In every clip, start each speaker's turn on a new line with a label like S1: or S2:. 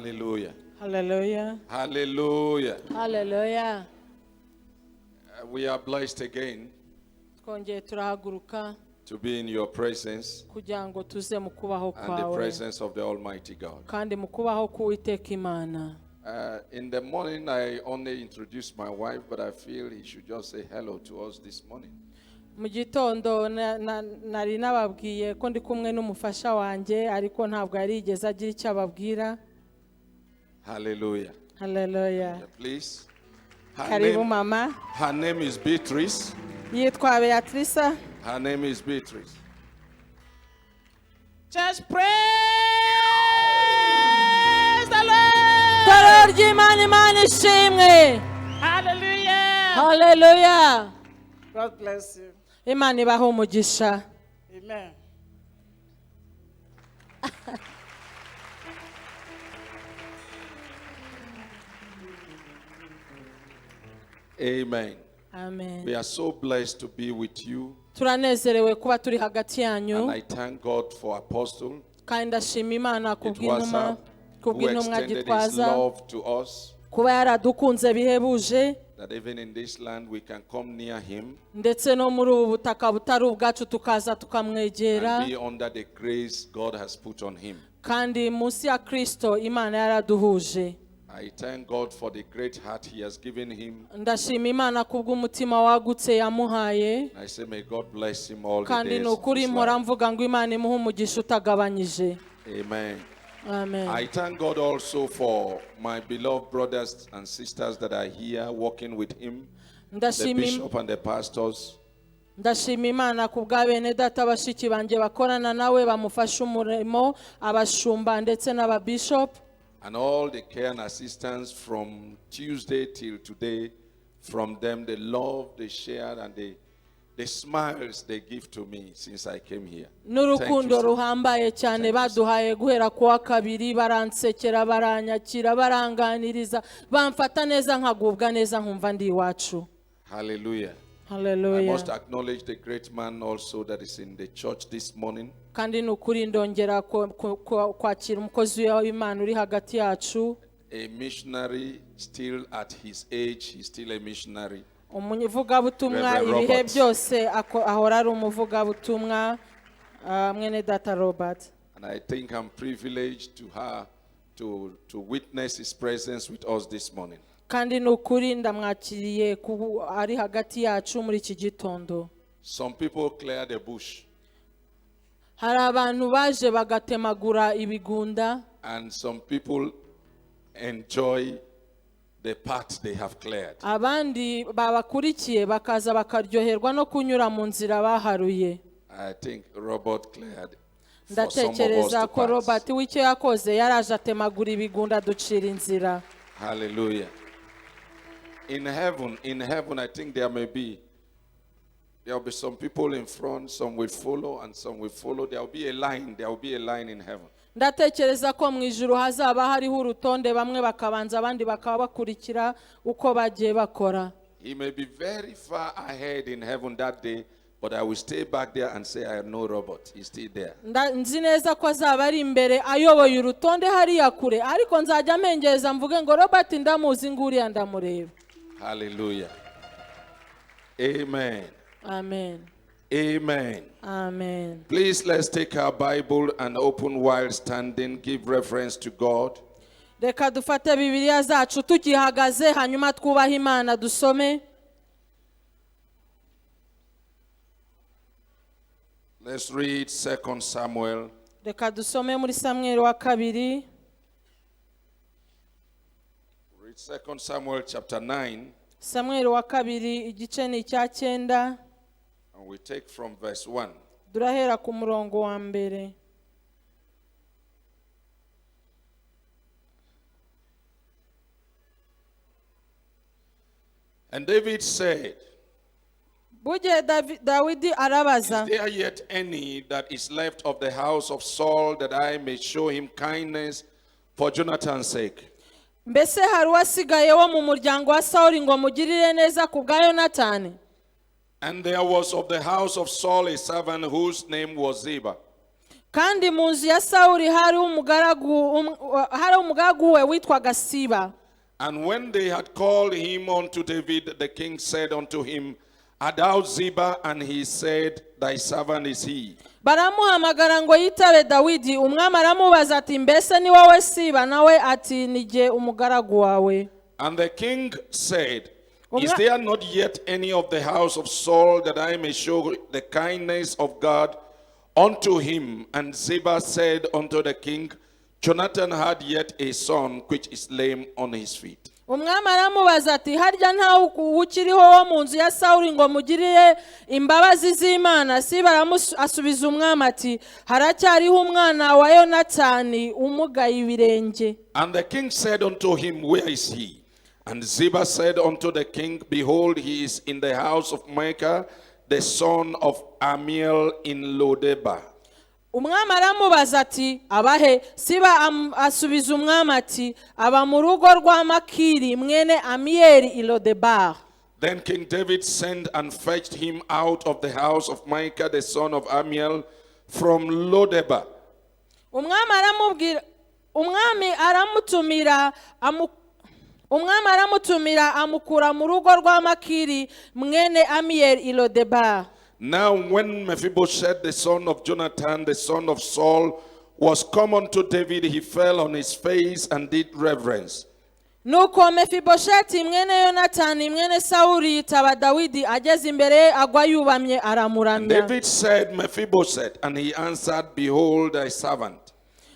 S1: Hallelujah.
S2: Hallelujah.
S1: Hallelujah.
S2: Hallelujah.
S1: We are blessed again
S2: Twongeye turahaguruka
S1: to be in your presence
S2: kugira ngo tuze mu kubaho
S1: and the
S2: kwawe
S1: presence of the Almighty God.
S2: kandi mu kubaho k'Uwiteka Imana.
S1: In the morning, I only introduced my wife, but I feel he should just say hello to us this morning.
S2: Mu gitondo nari nababwiye ko ndi kumwe n'umufasha wanjye ariko ntabwo yari yigeze agira icyo ababwira.
S1: Hallelujah.
S2: Hallelujah.
S1: Yeah, please.
S2: Karibu mama.
S1: Her name is Beatrice.
S2: Yitwa Beatrice.
S1: Her name is Beatrice.
S2: Just praise the Lord. Torero ry'Imana, Imana ishimwe.
S3: Hallelujah.
S2: Hallelujah.
S3: God bless you.
S2: Imana ibahe umugisha.
S3: Amen.
S1: Amen.
S2: Amen.
S1: We are so blessed to be with you.
S2: Turanezerewe kuba turi hagati
S1: And
S2: yanyu
S1: I thank God for Apostle
S2: kandi ndashima Imana
S1: Gitwaza, who
S2: kubw'intumwa
S1: extended his
S2: Gitwaza
S1: love to us,
S2: kuba yaradukunze bihebuje
S1: that even in this land we can come near him
S2: ndetse no muri ubu butaka butari ubwacu tukaza tukamwegera
S1: and be under the grace God has put on him.
S2: kandi munsi ya Kristo Imana yaraduhuje.
S1: I thank God for the great heart he has given him.
S2: Ndashima Imana kubw'umutima wagutse yamuhaye
S1: I say may God bless him all the
S2: kandi
S1: days
S2: ni
S1: of
S2: ukuri
S1: his
S2: mpora
S1: life.
S2: mvuga ngo Imana imuhe umugisha utagabanyije.
S1: Amen.
S2: Amen.
S1: I thank God also for my beloved brothers and sisters that are here working with him, the
S2: Ndashima
S1: bishop and the pastors.
S2: Ndashima Imana kubwa bene data bashiki banje bakorana nawe bamufasha umurimo, abashumba ndetse n'ababishop
S1: And all the care and assistance from Tuesday till today, from them, the love they share and the smiles they give to me since I came here.
S2: n'urukundo
S1: sir.
S2: ruhambaye cyane baduhaye guhera kuwa kabiri, baransekera, baranyakira, baranganiriza, bamfata neza nkagubwa neza nkumva ndi iwacu.
S1: Hallelujah. I
S2: Hallelujah.
S1: must acknowledge the great man also that is in the church this morning.
S2: Kandi nukuri ndongera kwakira umukozi w'Imana uri hagati yacu,
S1: A missionary still at his age, he's still a missionary.
S2: umuvugabutumwa
S1: Reverend
S2: ibihe
S1: Robert.
S2: byose ahora ari umuvugabutumwa, mwene data Robert.
S1: And I think I'm privileged to witness his presence with us this morning.
S2: Kandi nukuri ndamwakiriye ari hagati yacu muri iki gitondo.
S1: Some people clear the bush,
S2: Hari abantu baje bagatemagura ibigunda
S1: and some people enjoy the path they have cleared.
S2: abandi babakurikiye bakaza bakaryoherwa no kunyura mu nzira baharuye.
S1: I think Robert cleared for some of us
S2: Ndatekereza
S1: to
S2: ko Robert
S1: pass.
S2: w'icyo yakoze yaraje atemagura ibigunda ducira inzira.
S1: Hallelujah. In heaven, I think there will be some people in front, some will follow, and some will follow. There will be a line in heaven.
S2: Ndatekereza ko mu ijuru hazaba hariho urutonde, bamwe bakabanza abandi bakaba bakurikira uko bagiye bakora.
S1: He may be very far ahead in heaven that day, but I will stay back there and say, I know Robert. He's still there.
S2: Nzi neza ko azaba ari imbere ayoboye urutonde hariya kure, ariko nzajya mpengeza mvuge ngo Robert ndamuzi nguriya ndamureba.
S1: Hallelujah. Amen.
S2: Amen.
S1: Amen.
S2: Amen.
S1: Please, let's take our Bible and open while standing. Give reference to God.
S2: Reka dufate Bibiliya zacu tukihagaze hanyuma twubahe Imana dusome.
S1: Let's read 2 Samuel.
S2: Reka dusome muri Samweli wa kabiri.
S1: Read 2 Samuel chapter 9,
S2: Samweli wa kabiri igice ni icya 9.
S1: and we take from verse 1.
S2: Durahera ku murongo wa mbere.
S1: And David said,
S2: Buje Dawidi arabaza,
S1: Is there yet any that is left of the house of Saul, that I may show him kindness for Jonathan's sake?
S2: mbese hari uwasigaye wo mu muryango wa Sawuli ngo mugirire neza ku bwa Yonatani?
S1: And there was of the house of Saul a servant whose name was Ziba.
S2: kandi mu nzu ya Sawuli hari umugaragu we witwaga Siba.
S1: And when they had called him unto David, the king said unto him, Art thou Ziba? And he said, Thy servant is he.
S2: Baramuhamagara ngo yitabe Dawidi. Umwami aramubaza ati mbese ni wowe Siba? Nawe ati ni jye umugaragu wawe.
S1: And the king said, Is there not yet any of the house of Saul, that I may show the kindness of God unto him? And Ziba said unto the king, Jonathan had yet a son which is lame on his feet.
S2: Umwami aramubaza ati harya nta ukiriho wo mu nzu ya Sawuli ngo mugirire imbabazi z'Imana? Siba asubiza umwami ati haracyariho umwana wa Yonatani umugaye ibirenge.
S1: And the king said unto him, Where is he? And Ziba said unto the king, Behold, he is in the house of Micah, the son of Amiel in Lodebar.
S2: Umwami aramubaza ati abahe? Siba asubiza umwami ati aba mu rugo rwa Makiri mwene Amiyeli i Lodebar.
S1: Then King David sent and fetched him out of the house of Micah, the son of Amiel, from Lodebar.
S2: Umwami aramutumira amukura mu rugo rwa Makiri mwene Amiyeli i Lodebar.
S1: Now when Mephibosheth, the son of Jonathan, the son of Saul, was come unto David, he fell on his face and did reverence.
S2: Nuko Mefibosheti mwene Yonatani mwene Sawuli yitaba Dawidi, ageze imbere agwa yubamye aramuramya.
S1: David said, Mephibosheth, and he answered, Behold thy servant.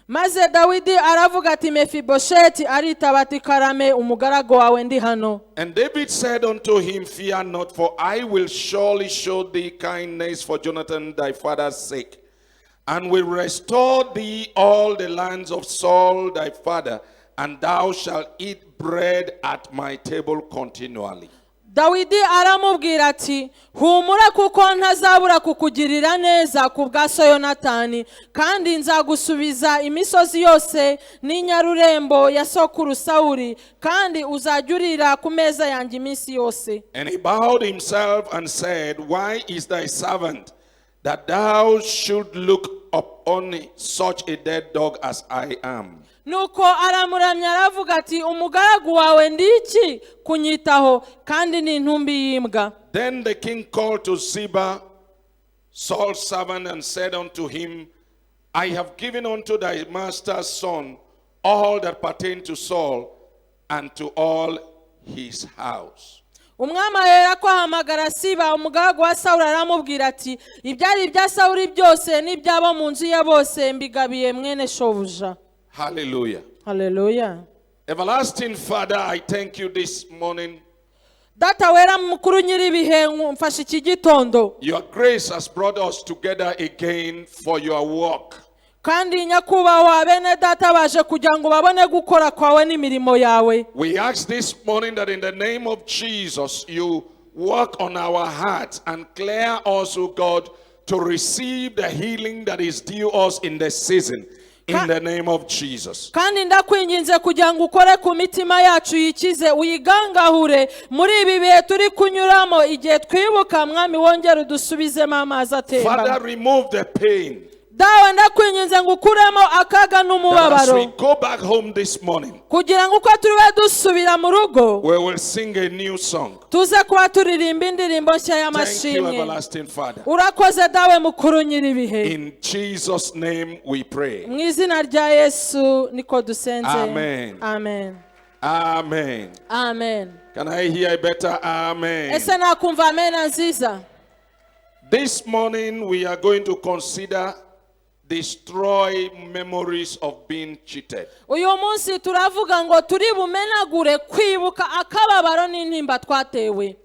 S2: Maze Dawidi aravuga ati Mefibosheti, aritaba ati karame umugaragu wawe ndi hano.
S1: And David said unto him, Fear not, for I will surely show thee kindness for Jonathan thy father's sake, and will restore thee all the lands of Saul thy father, and thou shalt eat bread at my table continually.
S2: Dawidi aramubwira ati humura kuko ntazabura kukugirira neza ku bwa so Yonatani, kandi nzagusubiza imisozi yose n'inyarurembo ya sokuru Sawuli, kandi uzajurira ku meza yanjye iminsi yose.
S1: And he bowed himself and said, Why is thy servant that thou should look upon such a dead dog as I am?
S2: Nuko aramuramya aravuga ati umugaragu wawe ndiki kunyitaho kandi ni intumbi y'imbwa.
S1: Then the king called to Ziba, Saul's servant, and said unto him, I have given unto thy master's son all that pertain to Saul and to all his house.
S2: Umwami ahera ko ahamagara Siba umugaragu wa Sawuli aramubwira ati ibyari ibya Sawuli byose n'ibyabo mu nzu ya bose mbigabiye mwene shobuja.
S1: Hallelujah.
S2: Hallelujah.
S1: Everlasting Father, I thank you this morning.
S2: Data wera mukuru nyiribihe mfashe iki gitondo.
S1: Your grace has brought us together again for your work.
S2: Kandi nyakubahwa bene data baje kugira ngo babone gukora kwawe n'imirimo yawe.
S1: We ask this morning that in the name of Jesus you work on our hearts and clear us, O God, to receive the healing that is due us in the season. In the name of Jesus.
S2: Kandi ndakwinginze kugira ngo ukore ku mitima yacu yikize uyigangahure muri ibi bihe turi kunyuramo, igihe twibuka mwami wongera udusubizemo amazi atemba.
S1: Father, remove the pain.
S2: Dawe ndakwinginze ngo ukuremo akaga n'umubabaro.
S1: As we go back home this morning,
S2: kugira ngo uko turiwe dusubira mu rugo,
S1: we will sing a new song.
S2: tuze kuba turirimba indirimbo nshya y'amashimwe.
S1: Thank you, everlasting Father.
S2: Urakoze dawe mukuru nyiribihe.
S1: In Jesus' name we pray.
S2: Mu izina rya Yesu niko dusenze.
S1: Amen.
S2: Amen.
S1: Amen.
S2: Amen.
S1: Can I hear a better amen?
S2: Ese nakumva amen nziza.
S1: This morning we are going to consider destroy memories of being cheated.
S2: Uyu munsi turavuga ngo turi bumenagure kwibuka akababaro n'intimba twatewe.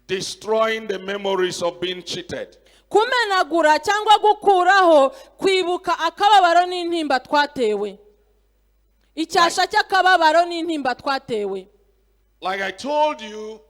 S1: Destroying the memories of being cheated.
S2: Kumenagura cyangwa gukuraho kwibuka akababaro n'intimba twatewe. Icyasha cy'akababaro n'intimba twatewe.
S1: Like I told you,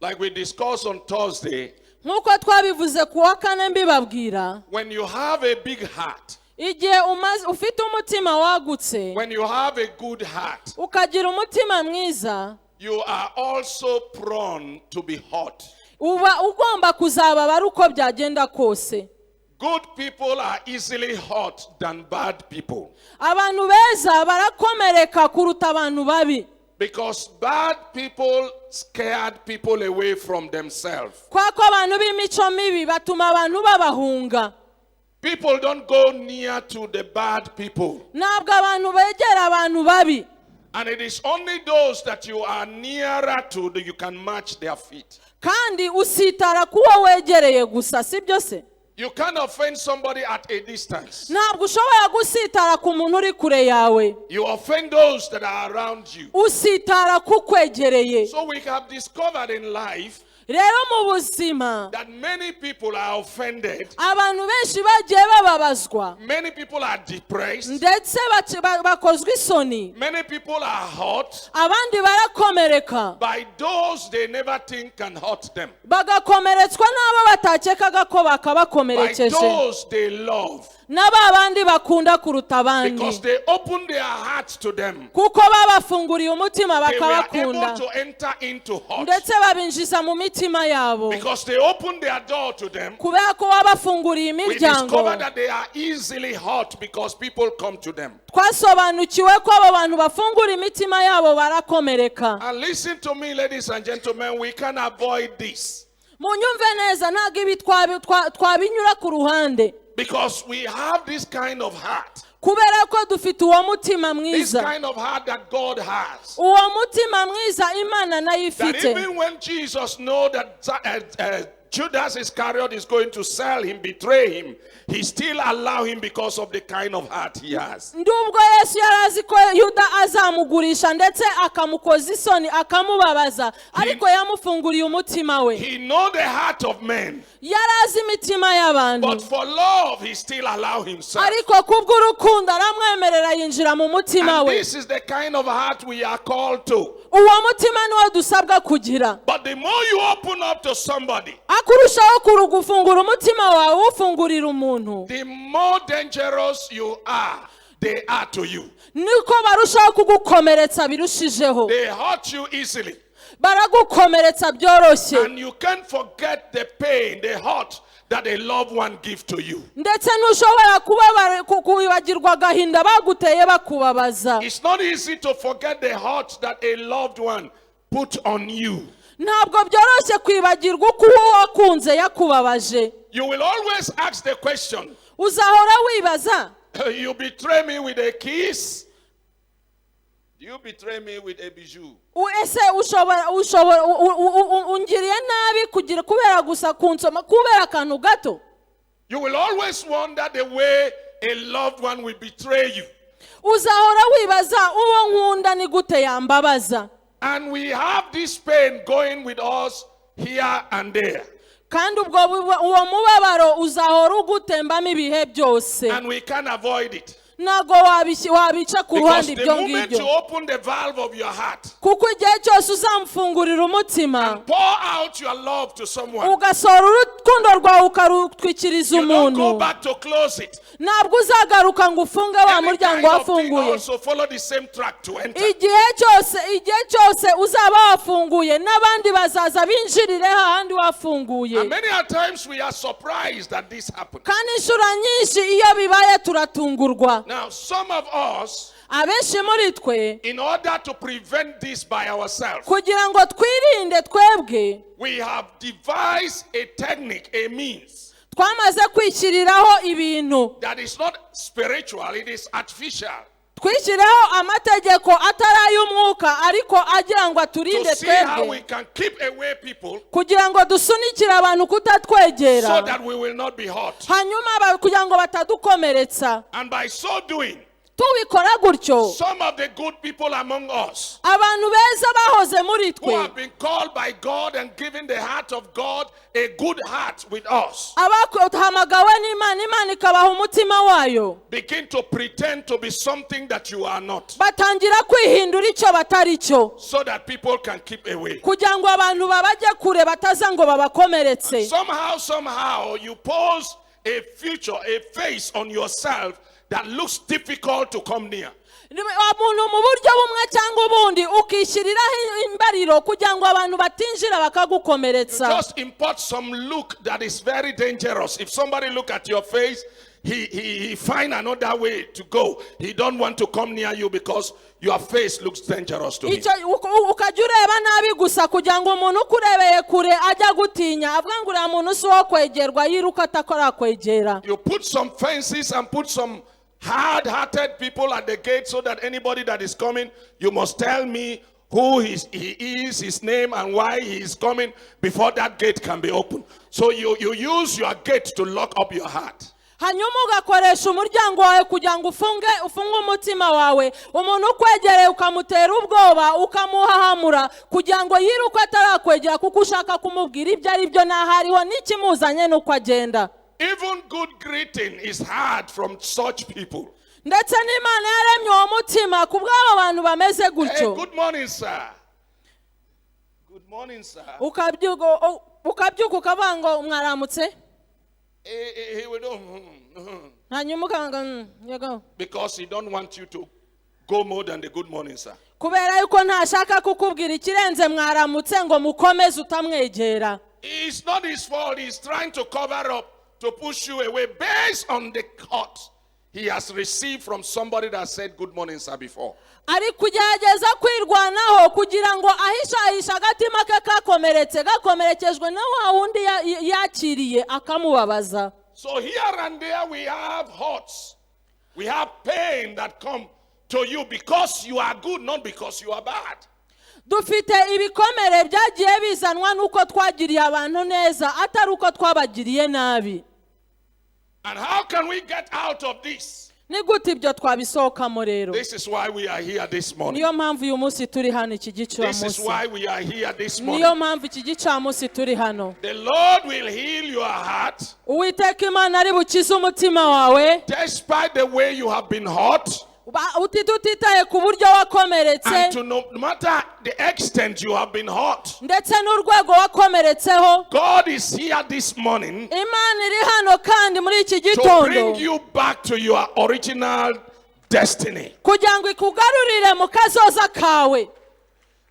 S1: like we discussed on Thursday,
S2: nkuko twabivuze kuwa kane mbibabwira,
S1: when you have a big heart,
S2: igihe ufite umutima wagutse,
S1: when you have a good heart,
S2: ukagira umutima mwiza,
S1: you are also prone to be hurt.
S2: uba ugomba kuzababara uko byagenda kose.
S1: Good people are easily hurt than bad people.
S2: abantu beza barakomereka kuruta abantu babi,
S1: Because bad people scared people away from themselves.
S2: kwa ko abantu b'imico mibi batuma abantu babahunga.
S1: People don't go near to the bad people.
S2: Ntabwo abantu begera abantu babi,
S1: And it is only those that you are nearer to that you can match their feet.
S2: kandi usitara kuwo wegereye gusa, sibyo se?
S1: You can't offend somebody at a distance.
S2: Ntabwo ushobora gusitara ku muntu uri kure yawe,
S1: You offend those that are around you.
S2: usitara kukwegereye.
S1: So we have discovered in life
S2: Rero mu buzima
S1: that many people are offended.
S2: abantu benshi bagiye bababazwa,
S1: Many people are depressed.
S2: ndetse bakozwe isoni,
S1: Many people are hurt
S2: abandi barakomereka,
S1: by those they never think can hurt them.
S2: bagakomeretswa n'abo batakekaga ko
S1: By
S2: bakabakomerekeje,
S1: those they love.
S2: n'aba bandi bakunda kuruta
S1: Because
S2: abandi,
S1: they open their hearts to them.
S2: kuko babafunguriye umutima
S1: They were
S2: bakabakunda,
S1: able to enter into hurt.
S2: ndetse babinjiza mu mitima yabo.
S1: Because they open their door to them.
S2: Kubera ko babafunguriye
S1: We
S2: imiryango,
S1: discover that they are easily hurt because people come to them.
S2: twasobanukiwe ko abo bantu bafungura imitima yabo barakomereka.
S1: And listen to me, ladies and gentlemen, we can avoid this.
S2: Munyumve neza, ntabwo ibi twabinyura ku ruhande,
S1: Because we have this kind of heart.
S2: kubera ko dufite uwo mutima
S1: This
S2: mwiza,
S1: kind of heart that God has.
S2: uwo mutima mwiza Imana nayo
S1: That
S2: ifite.
S1: even when Jesus knows that Judas Iscariot is going to sell him, betray him, he still allow him because of the kind of heart he has.
S2: Ndubwo Yesu yari azi ko Yuda azamugurisha ndetse akamukoza isoni akamubabaza, ariko yamufunguriye umutima we.
S1: He know the heart of men,
S2: Yari azi imitima y'abantu,
S1: but for love he still allow himself.
S2: ariko kubw'urukundo aramwemerera yinjira mu mutima
S1: And
S2: we.
S1: this is the kind of heart we are called to.
S2: Uwo mutima niwo dusabwa kugira.
S1: But the more you open up to somebody,
S2: Akurushaho gufungura umutima wawe ufungurira umuntu,
S1: the more dangerous they are to you.
S2: niko barushaho kugukomeretsa birushijeho.
S1: They hurt you easily.
S2: Baragukomeretsa byoroshye,
S1: And you can't forget the pain, the hurt that a loved one gives to you.
S2: ndetse ntushobora kwibagirwa agahinda baguteye bakubabaza.
S1: It's not easy to forget the hurt that a loved one put on you.
S2: Ntabwo byoroshye kwibagirwa uko uwo wakunze yakubabaje.
S1: You will always ask the question,
S2: Uzahora wibaza,
S1: you betray me with a kiss? Do you betray me with a bijou?
S2: ese ungiriye nabi kubera gusa kunsoma kubera akantu gato?
S1: You will always wonder the way a loved one will betray you.
S2: Uzahora wibaza uwo nkunda ni gute yambabaza.
S1: And we have this pain going with us here and there.
S2: Kandi uwo mubabaro uzahora ugutembamo ibihe byose,
S1: And we can't avoid it.
S2: ntabwo wabica ku
S1: Because
S2: ruhande
S1: the
S2: ibyo
S1: moment you
S2: ngibyo,
S1: open the valve of your heart,
S2: kuko igihe cyose uzamufungurira umutima
S1: pour out your love to someone,
S2: ugasohora urukundo rwawe ukarutwikiriza
S1: you don't go
S2: umuntu,
S1: back to close it.
S2: ntabwo uzagaruka ngo ufunge wa
S1: Any
S2: muryango
S1: kind of thing
S2: wafunguye.
S1: also follow the same track to enter.
S2: Igihe cyose uzaba wafunguye, n'abandi bazaza binjirire hahandi wafunguye.
S1: And many a times we are surprised that this happens.
S2: Kandi inshuro nyinshi iyo bibaye turatungurwa.
S1: Now, some of us,
S2: Abenshi muri twe,
S1: in order to prevent this by ourselves,
S2: kugira ngo twirinde twebwe,
S1: we have devised a technique, a means
S2: twamaze kwishyiriraho ibintu,
S1: that is not spiritual, it is artificial,
S2: twishyiraho amategeko atari ay'umwuka ariko agira ngo aturinde
S1: to see how we
S2: twebwe,
S1: can keep away people
S2: kugira ngo dusunikire abantu kutatwegera,
S1: so that we will not be hurt.
S2: hanyuma kugira ngo batadukomeretsa.
S1: And by so doing,
S2: Tubikora gutyo,
S1: some of the good people among us
S2: abantu beza bahoze muri
S1: who
S2: twe,
S1: have been called by God and given the heart of God a good heart with us,
S2: abahamagawe n'Imana, Imana ikabaha umutima wayo,
S1: begin to pretend to be something that you are not,
S2: batangira kwihindura icyo batari cyo,
S1: so that people can keep away.
S2: kugira ngo abantu babajye kure bataza ngo babakomeretse.
S1: Somehow you pose a face on yourself that looks difficult to come near.
S2: umuntu mu buryo bumwe cyangwa ubundi ukishyiriraho imbariro kugira ngo abantu batinjira bakagukomeretsa.
S1: Just import some look that is very dangerous. If somebody look at your face, he find another way to go. He don't want to come near you because your face looks dangerous to him.
S2: Ukajya ureba nabi gusa kugira ngo umuntu ukurebeye kure ajya gutinya avuga ngo uriya muntu si uwo kwegerwa yiruka atakora kwegera.
S1: You put some fences and put some hard-hearted people at the gate so that anybody that is coming, you must tell me who he is, his name, and why he is coming before that gate can be opened. So you use your gate to lock up your heart.
S2: Hanyuma ugakoresha umuryango wawe kugira ngo ufunge umutima wawe, umuntu ukwegereye ukamutera ubwoba ukamuhahamura kugira ngo yiruke atarakwegera kuko ushaka kumubwira ibyo ari byo n'ahariho n'ikimuzanye n'uko agenda.
S1: Even good greeting is hard from such people.
S2: Ndetse n'Imana yaremye uwo mutima ku bw'abo bantu bameze gutyo.
S1: Hey, good morning, sir. Good morning, sir.
S2: Ukabyuka ukavuga ngo mwaramutse.
S1: He will do.
S2: Hanyuma ukanga yego.
S1: Because he don't want you to go more than the good morning, sir.
S2: Kubera yuko ntashaka kukubwira ikirenze mwaramutse ngo mukomeze utamwegera.
S1: It's not his fault. He's trying to cover up, to push you away based on the hurt he has received from somebody that said good morning, sir, before.
S2: Ari kugerageza kwirwanaho kugira ngo ahisha agatima ke gakomerekejwe na wa wundi yakiriye akamubabaza.
S1: So here and there we have hurts. We have pain that come to you because you are good, not because you are bad.
S2: Dufite ibikomere byagiye bizanwa nuko twagiriye abantu neza atari uko twabagiriye nabi.
S1: And how can we get out of this?
S2: Ni gute ibyo twabisohokamo rero?
S1: This is why we are here this morning.
S2: Niyo mpamvu uyu munsi turi hano iki gicamunsi.
S1: This is why we are here this morning.
S2: Niyo mpamvu iki gicamunsi turi hano.
S1: The Lord will heal your heart.
S2: Uwiteka Imana ari bukize umutima wawe.
S1: Despite the way you have been hurt.
S2: Utitaye ku buryo wakomeretse.
S1: And to no matter the extent you have been hurt.
S2: Ndetse n'urwego wakomeretseho.
S1: God is here this morning.
S2: Imana iri hano kandi muri iki
S1: To
S2: gitondo.
S1: bring you back to your original destiny.
S2: Kugira ngo ikugarurire mu kazoza kawe.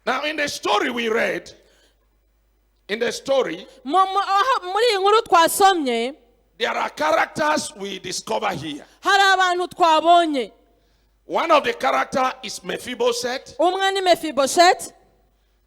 S1: Now in the story we read, muri
S2: iyi nkuru twasomye,
S1: there are characters we discover here.
S2: Hari abantu twabonye.
S1: One of the characters is Mephibosheth.
S2: Umwe ni Mephibosheth.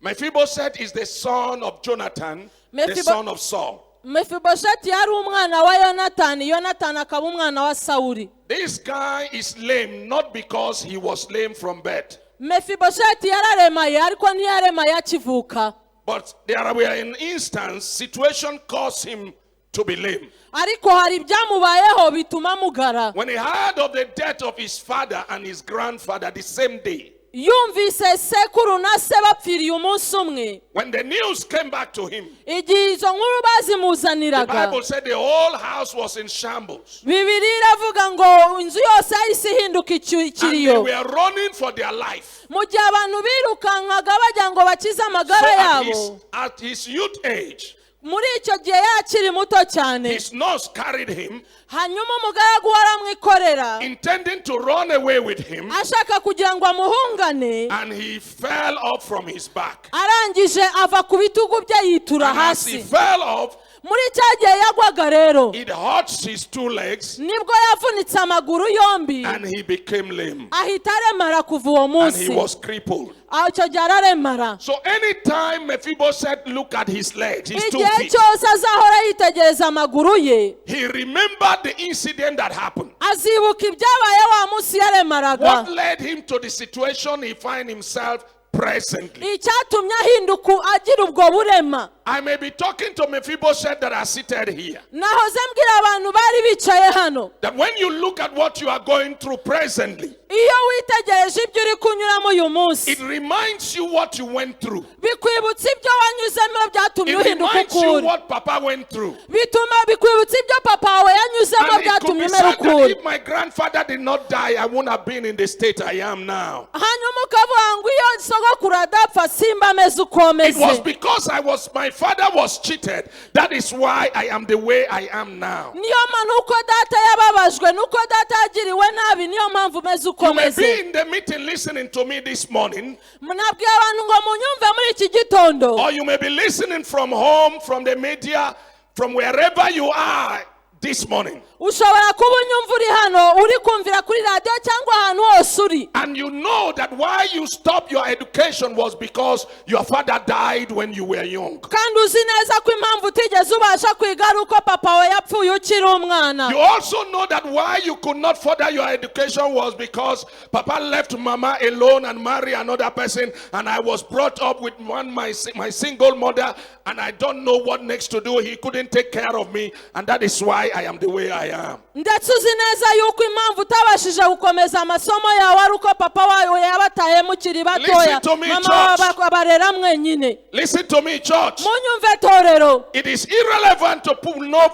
S1: Mephibosheth is the son of Jonathan, the son of Saul.
S2: Mephibosheth yari umwana wa Yonatani, Yonatani akaba umwana wa Sawuli.
S1: This guy is lame not because he was lame from birth.
S2: Mephibosheth yararemaye ariko ntiyaremaye akivuka.
S1: But there were an instance, situation caused him to be lame.
S2: Ariko hari ibyamubayeho bituma mugara.
S1: When he heard of the death of his father and his grandfather the same day,
S2: yumvise sekuru na se bapfiriye umunsi umwe.
S1: When the news came back to him,
S2: igihe izo nkuru bazimuzaniraga,
S1: the Bible said the whole house was in shambles.
S2: Bibiliya iravuga ngo inzu yose yahise ihinduka ikiriyo.
S1: And they were running for their life.
S2: Mu gihe abantu birukankaga bajya ngo bakize amagara yabo.
S1: At his youth age,
S2: muri icyo gihe yakiri muto cyane,
S1: his nurse carried him,
S2: hanyuma umugaragu waramwikorera,
S1: intending to run away with him,
S2: ashaka kugira ngo amuhungane,
S1: and he fell off from his back.
S2: arangije ava ku bitugu bye yitura hasi.
S1: As he fell off,
S2: muri cya gihe yagwaga rero,
S1: it hurt his two legs,
S2: nibwo yavunitse amaguru yombi,
S1: and he became lame,
S2: ahita aremara kuva uwo
S1: and he
S2: munsi.
S1: was crippled.
S2: icyo gihe araremara.
S1: So anytime Mephibosheth looked at his legs, his 2
S2: igihe
S1: feet,
S2: cyose azahora yitegereza amaguru ye,
S1: he remembered the incident that happened.
S2: azibuka ibyabaye wa munsi yaremaraga.
S1: What led him to the situation he find himself presently?
S2: icyatumye ahinduka agira ubwo burema.
S1: I may be talking to Mephibosheth that are seated here.
S2: nahoze mbwira abantu bari bicaye hano,
S1: That when you look at what you are going through presently,
S2: iyo witegereje ibyo uri kunyuramo uyu munsi,
S1: it reminds you what you went through.
S2: bikwibutsa ibyo wanyuzemo byatumye
S1: It
S2: uhinduka
S1: reminds you
S2: ukuri
S1: what Papa went through.
S2: bituma bikwibutsa ibyo papa wawe yanyuzemo
S1: And it could
S2: byatumye
S1: be
S2: umera
S1: said that
S2: ukuri
S1: if my grandfather did not die, I wouldn't have been in the state I am now.
S2: hanyuma ukavuga ngo iyo sogokuru adapfa simba ameze uko
S1: It was
S2: meze
S1: because my father was cheated. That is why I am the way I am now.
S2: niyo mpamvu uko data yababajwe nuko data yagiriwe nabi niyo mpamvu umeze uko
S1: You may
S2: meze
S1: be in the meeting listening to me this morning,
S2: nabwiye abantu ngo munyumve muri iki gitondo
S1: or you may be listening from home, from the media, from wherever you are this morning.
S2: ushobora kuba unyumva uri hano uri kumvira kuri radiyo cyangwa ahantu hose uri
S1: And you know that why you stopped your education was because your father died when you were young.
S2: kandi uzi neza ko impamvu utigeze ubasha kwiga ari uko papa we yapfuye ukiri umwana
S1: You also know that why you could not further your education was because Papa left Mama alone and married another person, and I was brought up with my single mother, and I don't know what next to do. He couldn't take care of me, and that is why I am the way I am.
S2: ndetse uzi neza yuko impamvu utabashije gukomeza amasomo yawe ari uko papa wawe yabataye mukiri batoya
S1: Listen to me,
S2: mama
S1: church.
S2: abarera mwenyine
S1: Listen to me, church.
S2: munyumve torero
S1: It is irrelevant to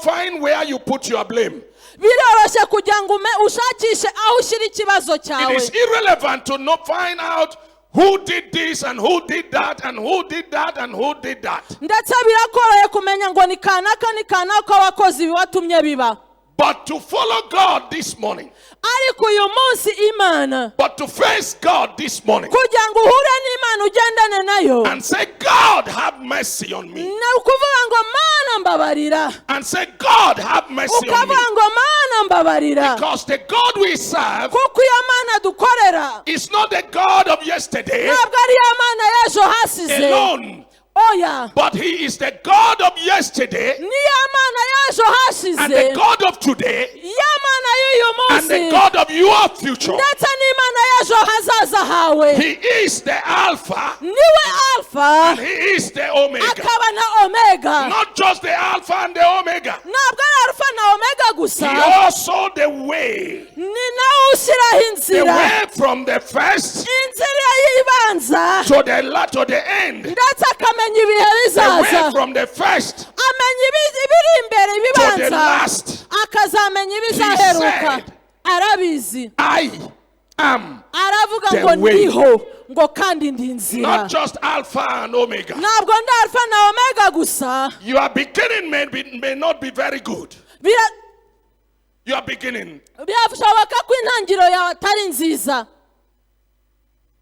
S1: find where you put your blame.
S2: biroroshye kugira ngo ushakishe aho ushyira ikibazo
S1: It
S2: cyawe
S1: is irrelevant to not find out who did this and who did that and who did that and who did that.
S2: ndetse birakoroye kumenya ngo ni kanaka wakoze ibi watumye biba
S1: But to follow God this morning,
S2: ariko uyu munsi imana
S1: but to face God this morning
S2: kugira ngo uhure n'imana ugendane nayo
S1: and say, God, have mercy on me.
S2: ni ukuvuga ngo mana mbabarira
S1: And say, God, have mercy on me.
S2: ukavuga ngo mana mbabarira
S1: Because the God we serve
S2: kuko iyo mana dukorera
S1: is not the God of yesterday
S2: ntabwo ari iyo mana y'ejo hasize
S1: alone,
S2: oya
S1: but He is the God of yesterday
S2: niyo mana y'ejo hashize
S1: and the God of today
S2: iyo mana y'uyu
S1: and the
S2: munsi
S1: God of your future.
S2: ndetse n'imana y'ejo hazaza hawe
S1: He is the Alpha
S2: niwe alfa
S1: and He is the Omega.
S2: akaba na omega
S1: Not just the Alpha and the Omega.
S2: ntabwo ari alfa na omega
S1: He
S2: gusa
S1: also the way.
S2: ni nawe ushyiraho
S1: The
S2: inzira
S1: way from the first
S2: inzira y'ibanza
S1: to the end.
S2: ndetse akamenya ibihe
S1: The way
S2: bizaza
S1: from the first
S2: amenya ibiri imbere
S1: to the
S2: ibibanza
S1: last.
S2: akazamenya ibizaheruka
S1: said,
S2: arabizi
S1: I am
S2: aravuga
S1: the
S2: ngo
S1: way.
S2: ndiho ngo kandi ndi inzira
S1: not just Alpha and Omega.
S2: ntabwo ndi alfa na omega gusa
S1: Your beginning may not be very good.
S2: Bira-
S1: Your beginning.
S2: birashoboka ko intangiriro yawe atari nziza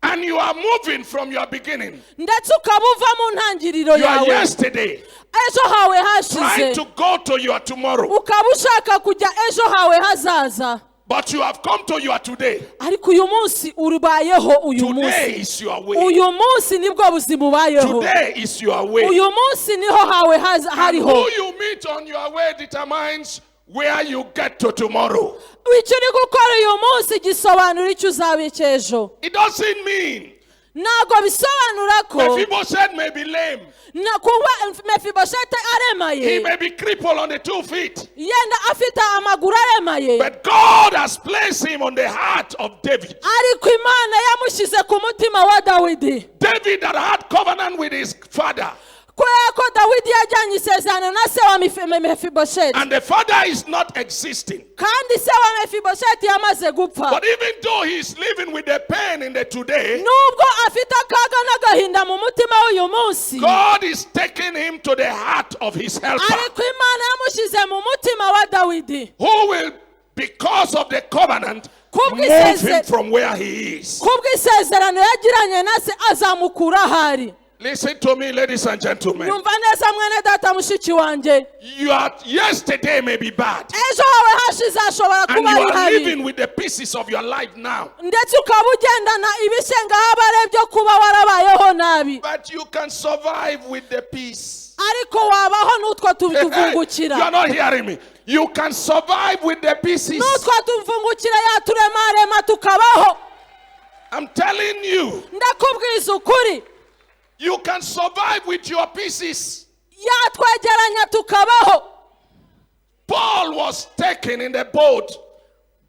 S1: And you are moving from your beginning.
S2: ndetse ukaba uva mu ntangiriro
S1: You are
S2: yawe
S1: yesterday
S2: ejo hawe
S1: trying
S2: hashize
S1: to go to your tomorrow.
S2: ukaba ushaka kujya ejo hawe hazaza
S1: But you have come to your today.
S2: ariko uyu munsi urubayeho uyu
S1: Today
S2: munsi
S1: is your way.
S2: uyu munsi nibwo buzima ubayeho
S1: Today is your way.
S2: uyu munsi niho hawe
S1: And
S2: hariho
S1: who you meet on your way determines where you get to tomorrow.
S2: icyo uri gukora uyu munsi gisobanura icyo uzaba icy'ejo
S1: It doesn't mean
S2: ntabwo bisobanura ko
S1: Mephibosheth may be lame.
S2: na kuba mefiboshete
S1: He
S2: aremaye
S1: may be crippled on the 2 feet.
S2: yenda afite amaguru aremaye
S1: But God has placed him on the heart of David.
S2: ariko imana yamushyize ku mutima wa dawidi
S1: David that had covenant with his father.
S2: kubera ko dawidi yajyanye isezerano na se wa mefibosheti
S1: And the father is not existing.
S2: kandi se wa mefibosheti yamaze gupfa
S1: But even though he is living with the pain in the today,
S2: nubwo afite akaga n'agahinda mu mutima w'uyu munsi
S1: God is taking him to the heart of his helper,
S2: ariko imana yamushyize mu mutima wa dawidi
S1: who will, because of the covenant, move him from where he is.
S2: kubw'isezerano yagiranye na se azamukura ahari
S1: Listen to me, ladies and gentlemen.
S2: nyumva neza mwene data mushiki wanjye
S1: Your yesterday may be bad,
S2: ejo hawe hashize hashobora
S1: and
S2: kuba
S1: you
S2: ari
S1: are
S2: habi
S1: living with the pieces of your life now.
S2: ndetse ukaba ugendana ibishenga haba ari byo kuba warabayeho nabi
S1: But you can survive with the peace.
S2: ariko wabaho n'utwo
S1: You are
S2: tuvungukira
S1: not hearing me. You can survive with the pieces.
S2: n'utwo tuvungukira yaturemarema tukabaho
S1: I'm telling you,
S2: ndakubwiza ukuri
S1: you can survive with your pieces.
S2: yatwegeranya tukabaho
S1: Paul was taken in the boat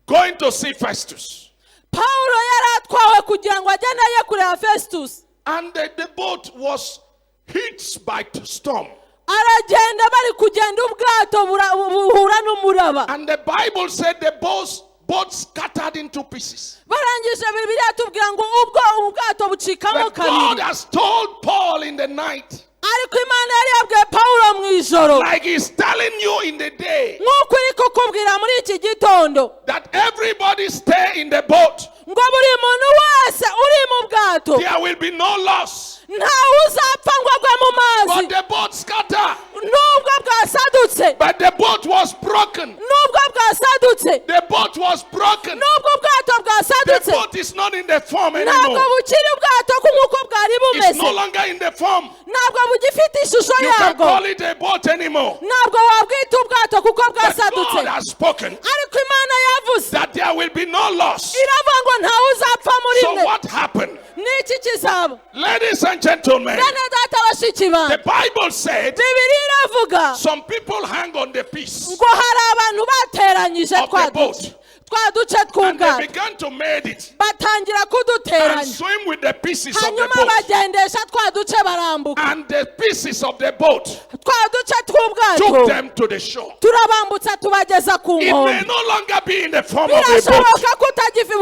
S1: going to see Festus.
S2: pawulo yari atwawe kugira ngo ajye naye kureba festus
S1: And the boat was hits by storm.
S2: aragenda bari kugenda ubwato buhura n'umuraba
S1: And the Bible said the boat scattered into pieces.
S2: barangije bibiliya tubwira ngo ubwo ubwato bucikamo
S1: But God
S2: kabiri
S1: has told Paul in the night,
S2: ariko imana yari yabwiye pawulo mu ijoro
S1: like he's telling you in the day,
S2: nk'uko iri kukubwira muri iki gitondo
S1: that everybody stay in the boat.
S2: ngo buri muntu wese uri mu bwato
S1: There will be no loss.
S2: ntawe uzapfa ngo agwe mu mazi
S1: But the boat scattered.
S2: nubwo bwasadutse
S1: But the boat was broken.
S2: nubwo bwasadutse
S1: The boat was broken.
S2: nubwo ubwato
S1: The
S2: bwasadutse
S1: boat is not in the form
S2: ntabwo
S1: anymore.
S2: bukiri ubwato nk'uko bwari
S1: It's no
S2: bumeze
S1: longer in the form.
S2: ntabwo bugifite ishusho
S1: You can't
S2: yabwo
S1: call it a boat anymore.
S2: ntabwo wabwita ubwato kuko
S1: But
S2: bwasadutse
S1: God has spoken
S2: ariko imana yavuze
S1: that there will be no loss.
S2: iravuga ngo ntawe uzapfa muri
S1: So
S2: mwe
S1: what happened?
S2: n'iki kizaba
S1: Ladies and gentlemen,
S2: bene data bashiki
S1: the
S2: banjye
S1: Bible said
S2: bibiri iravuga
S1: some people hang on the piece
S2: ngo hari abantu bateranyije
S1: of the boat.
S2: twa duce
S1: And they
S2: tw'ubwato
S1: began to made it
S2: batangira
S1: and
S2: kuduteranya
S1: swim with the pieces of the
S2: hanyuma
S1: boat.
S2: bagendesha twa duce barambuka
S1: And the pieces of the boat
S2: twa duce
S1: took
S2: tw'ubwato
S1: them to the shore.
S2: turabambutsa tubageza ku
S1: It may
S2: nkombe
S1: no longer be in the form of a boat.
S2: birashoboka ko